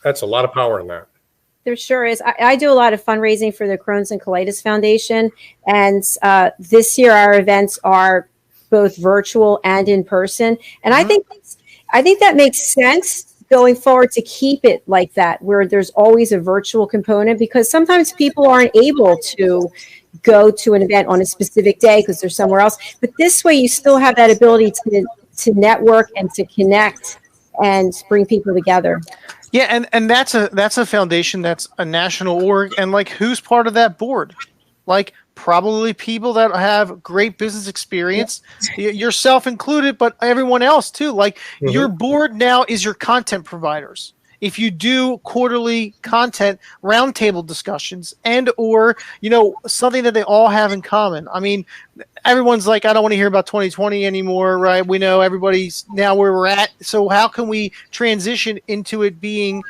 that's a lot of power in that. There sure is. I do a lot of fundraising for the Crohn's and Colitis Foundation. And this year our events are both virtual and in person. And I think that makes sense going forward to keep it like that, where there's always a virtual component, because sometimes people aren't able to go to an event on a specific day because they're somewhere else. But this way you still have that ability to network and to connect and bring people together. Yeah, and that's a foundation, that's a national org, and like, who's part of that board? Like, probably people that have great business experience, yourself included, but everyone else too. Like, your board now is your content providers. If you do quarterly content roundtable discussions and or, something that they all have in common. I mean, everyone's like, I don't want to hear about 2020 anymore, right? We know everybody's now where we're at. So how can we transition into it being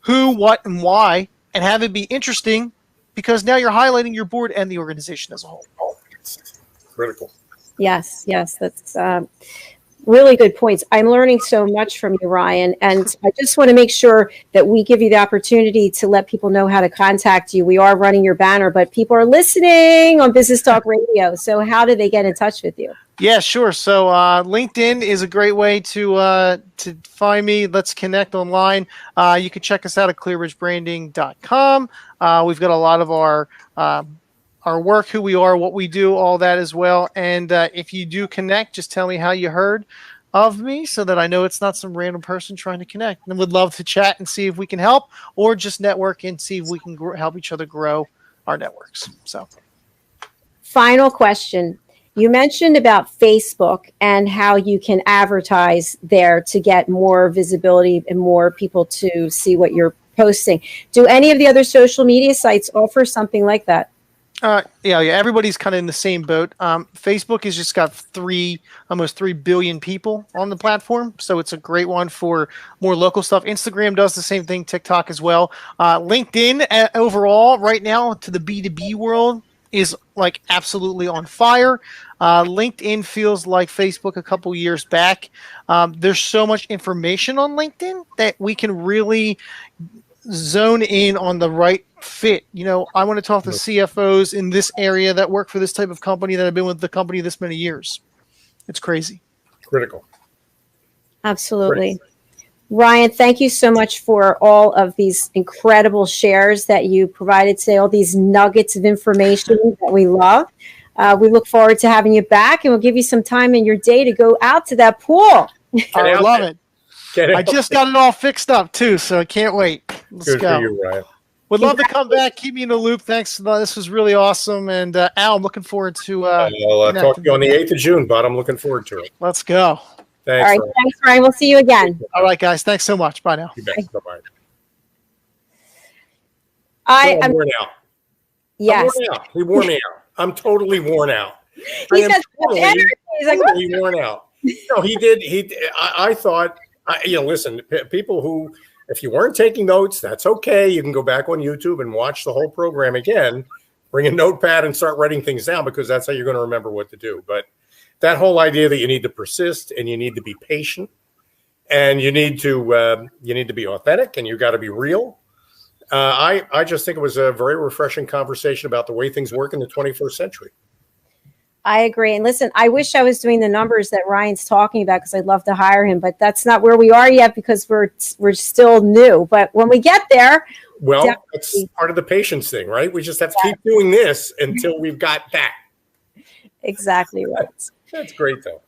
who, what, and why, and have it be interesting? Because now you're highlighting your board and the organization as a whole. Critical. Yes, that's really good points. I'm learning so much from you, Ryan, and I just want to make sure that we give you the opportunity to let people know how to contact you. We are running your banner, but people are listening on Business Talk Radio. So how do they get in touch with you? Yeah, sure. So LinkedIn is a great way to find me. Let's connect online. You can check us out at clearbridgebranding.com. We've got a lot of our work, who we are, what we do, all that as well. And if you do connect, just tell me how you heard of me so that I know it's not some random person trying to connect. And would love to chat and see if we can help, or just network and see if we can help each other grow our networks. So, final question. You mentioned about Facebook and how you can advertise there to get more visibility and more people to see what you're posting. Do any of the other social media sites offer something like that? Yeah. Everybody's kind of in the same boat. Facebook has just got almost 3 billion people on the platform. So it's a great one for more local stuff. Instagram does the same thing, TikTok as well. LinkedIn overall right now to the B2B world is like absolutely on fire. LinkedIn feels like Facebook a couple years back. There's so much information on LinkedIn that we can really zone in on the right fit. I want to talk to CFOs in this area that work for this type of company that have been with the company this many years. It's crazy. Critical. Absolutely. Critical. Ryan, thank you so much for all of these incredible shares that you provided today, all these nuggets of information that we love. We look forward to having you back, and we'll give you some time in your day to go out to that pool. I love it. I just got it all fixed up too, so I can't wait. Let's Good go. For you, Ryan. Would love to come back. Keep me in the loop. Thanks. This was really awesome. And Al, I'm looking forward to I'll talk to you on the 8th of June, bud. I'm looking forward to it. Let's go. Thanks, all right. Ryan. Thanks, Ryan. We'll see you again. All right, guys. Thanks so much. Bye now. Bye-bye. I'm worn out. Yes. He wore me out. I'm totally worn out. He's got energy. He's like, totally worn out. No, he did. I thought, listen, people who, if you weren't taking notes, that's okay. You can go back on YouTube and watch the whole program again. Bring a notepad and start writing things down, because that's how you're going to remember what to do. But that whole idea that you need to persist and you need to be patient and you need to be authentic and you got to be real. I just think it was a very refreshing conversation about the way things work in the 21st century. I agree. And listen, I wish I was doing the numbers that Ryan's talking about, because I'd love to hire him, but that's not where we are yet, because we're still new. But when we get there, well, that's part of the patience thing, right? We just have to keep doing this until we've got that. Exactly right. That's great, though.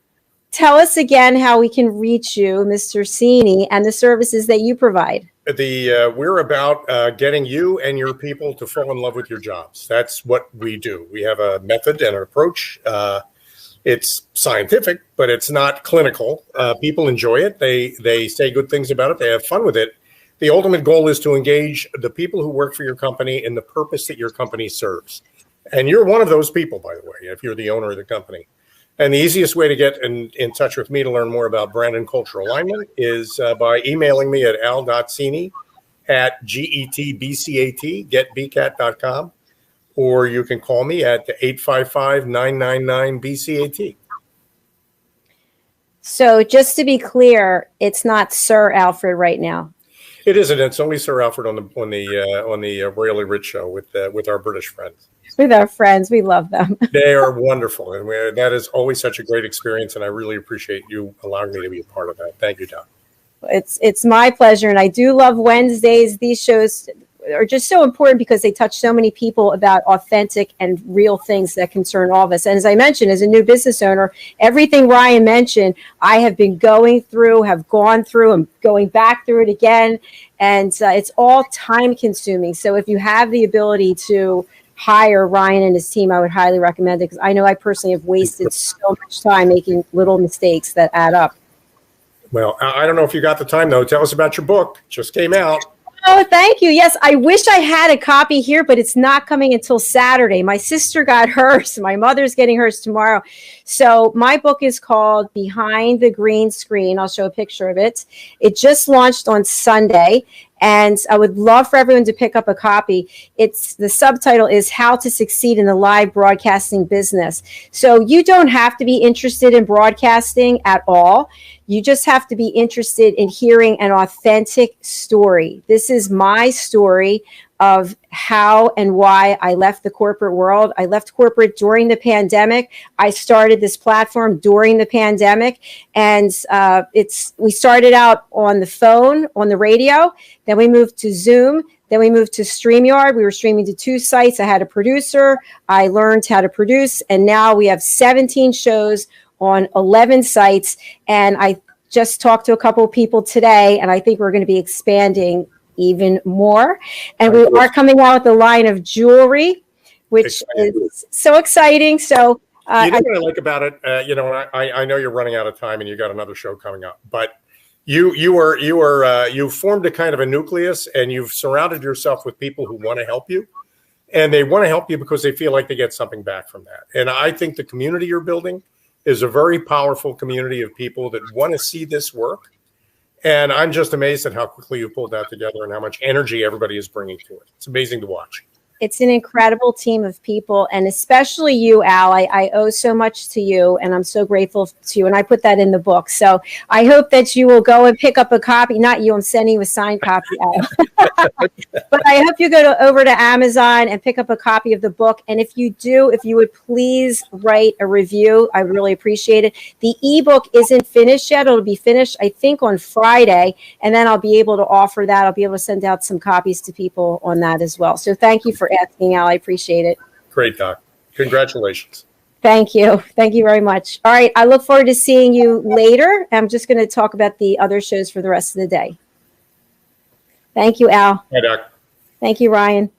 Tell us again how we can reach you, Mr. Cini, and the services that you provide. We're about getting you and your people to fall in love with your jobs. That's what we do. We have a method and an approach. It's scientific, but it's not clinical. People enjoy it. They say good things about it. They have fun with it. The ultimate goal is to engage the people who work for your company in the purpose that your company serves. And you're one of those people, by the way, if you're the owner of the company. And the easiest way to get in touch with me to learn more about brand and cultural alignment is by emailing me at al.cini@getbcat, getbcat.com, or you can call me at 855-999-BCAT. So just to be clear, it's not Sir Alfred right now. It isn't. It's only Sir Alfred on the Royally Rich show with our British friends. With our friends, we love them. They are wonderful, and that is always such a great experience. And I really appreciate you allowing me to be a part of that. Thank you, Doc. It's my pleasure, and I do love Wednesdays. These shows are just so important because they touch so many people about authentic and real things that concern all of us. And as I mentioned, as a new business owner, everything Ryan mentioned, I have been going through, have gone through, and going back through it again. And it's all time consuming. So if you have the ability to hire Ryan and his team, I would highly recommend it, because I know I personally have wasted so much time making little mistakes that add up. Well, I don't know if you got the time, though. Tell us about your book. Just came out. Oh, thank you. Yes, I wish I had a copy here, but it's not coming until Saturday. My sister got hers. My mother's getting hers tomorrow. So my book is called Behind the Green Screen. I'll show a picture of it. It just launched on Sunday, and I would love for everyone to pick up a copy. The subtitle is How to Succeed in the Live Broadcasting Business. So you don't have to be interested in broadcasting at all. You just have to be interested in hearing an authentic story. This is my story of how and why I left the corporate world. I left corporate during the pandemic. I started this platform during the pandemic, and we started out on the phone, on the radio, then we moved to Zoom, then we moved to StreamYard. We were streaming to 2 sites. I had a producer. I learned how to produce, and now we have 17 shows on 11 sites. And I just talked to a couple of people today, and I think we're going to be expanding even more. And we are coming out with a line of jewelry, which is so exciting. So you know what I like about it? I know you're running out of time and you got another show coming up, but you formed a kind of a nucleus, and you've surrounded yourself with people who want to help you, and they want to help you because they feel like they get something back from that. And I think the community you're building is a very powerful community of people that want to see this work. And I'm just amazed at how quickly you pulled that together and how much energy everybody is bringing to it. It's amazing to watch. It's an incredible team of people, and especially you, Al. I owe so much to you, and I'm so grateful to you. And I put that in the book. So I hope that you will go and pick up a copy. Not you, I'm sending you a signed copy, Al. But I hope you go over to Amazon and pick up a copy of the book. And if you do, if you would please write a review, I really appreciate it. The ebook isn't finished yet. It'll be finished, I think, on Friday, and then I'll be able to offer that. I'll be able to send out some copies to people on that as well. So thank you for asking, Al. I appreciate it. Great, Doc. Congratulations. Thank you. Thank you very much. All right. I look forward to seeing you later. I'm just going to talk about the other shows for the rest of the day. Thank you, Al. Hi, Doc. Thank you, Ryan.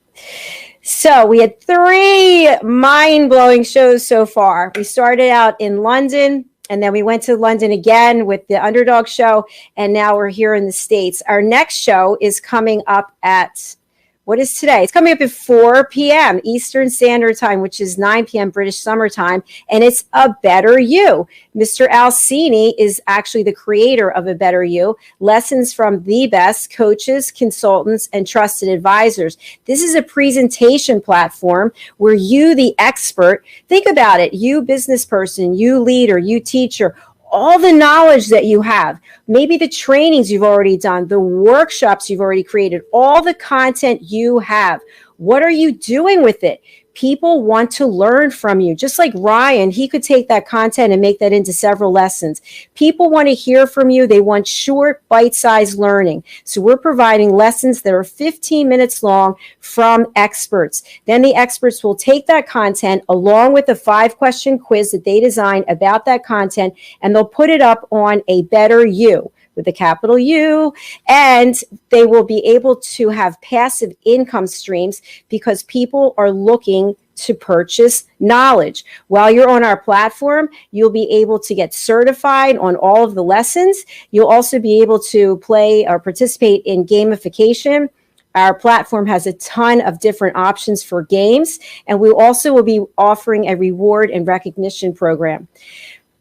So we had 3 mind-blowing shows so far. We started out in London, and then we went to London again with the Underdog show, and now we're here in the States. Our next show is coming up at what is today? It's coming up at 4 p.m. Eastern Standard Time, which is 9 p.m. British Summer Time, and it's A Better You. Mr. Al Cini is actually the creator of A Better You, lessons from the best coaches, consultants, and trusted advisors. This is a presentation platform where you, the expert, think about it, you business person, you leader, you teacher, all the knowledge that you have, maybe the trainings you've already done, the workshops you've already created, all the content you have. What are you doing with it? People want to learn from you. Just like Ryan, he could take that content and make that into several lessons. People want to hear from you. They want short, bite-sized learning. So we're providing lessons that are 15 minutes long from experts. Then the experts will take that content along with a 5-question quiz that they design about that content, and they'll put it up on A Better You, with a capital U, and they will be able to have passive income streams because people are looking to purchase knowledge. While you're on our platform, you'll be able to get certified on all of the lessons. You'll also be able to play or participate in gamification. Our platform has a ton of different options for games, and we also will be offering a reward and recognition program.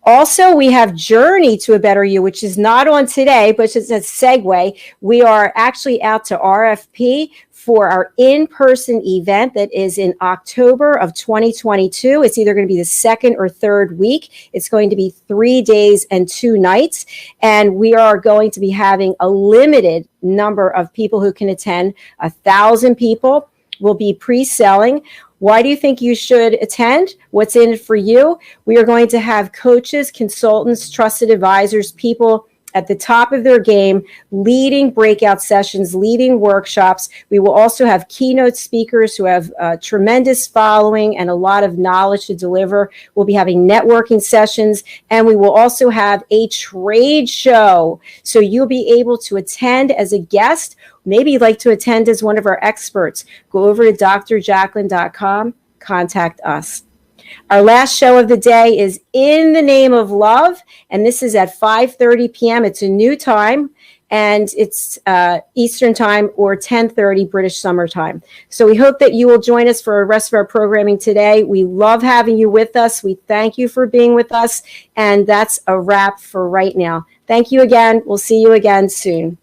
Also, we have Journey to a Better You, which is not on today, but it's a segue. We are actually out to RFP for our in-person event that is in October of 2022. It's either going to be the second or third week. It's going to be 3 days and 2 nights. And we are going to be having a limited number of people who can attend. 1,000 people will be pre-selling. Why do you think you should attend? What's in it for you? We are going to have coaches, consultants, trusted advisors, people at the top of their game, leading breakout sessions, leading workshops. We will also have keynote speakers who have a tremendous following and a lot of knowledge to deliver. We'll be having networking sessions, and we will also have a trade show. So you'll be able to attend as a guest. Maybe you'd like to attend as one of our experts. Go over to drjacqueline.com, contact us. Our last show of the day is In the Name of Love, and this is at 5:30 p.m. It's a new time, and it's Eastern Time or 10:30 British Summer Time. So we hope that you will join us for the rest of our programming today. We love having you with us. We thank you for being with us, and that's a wrap for right now. Thank you again. We'll see you again soon.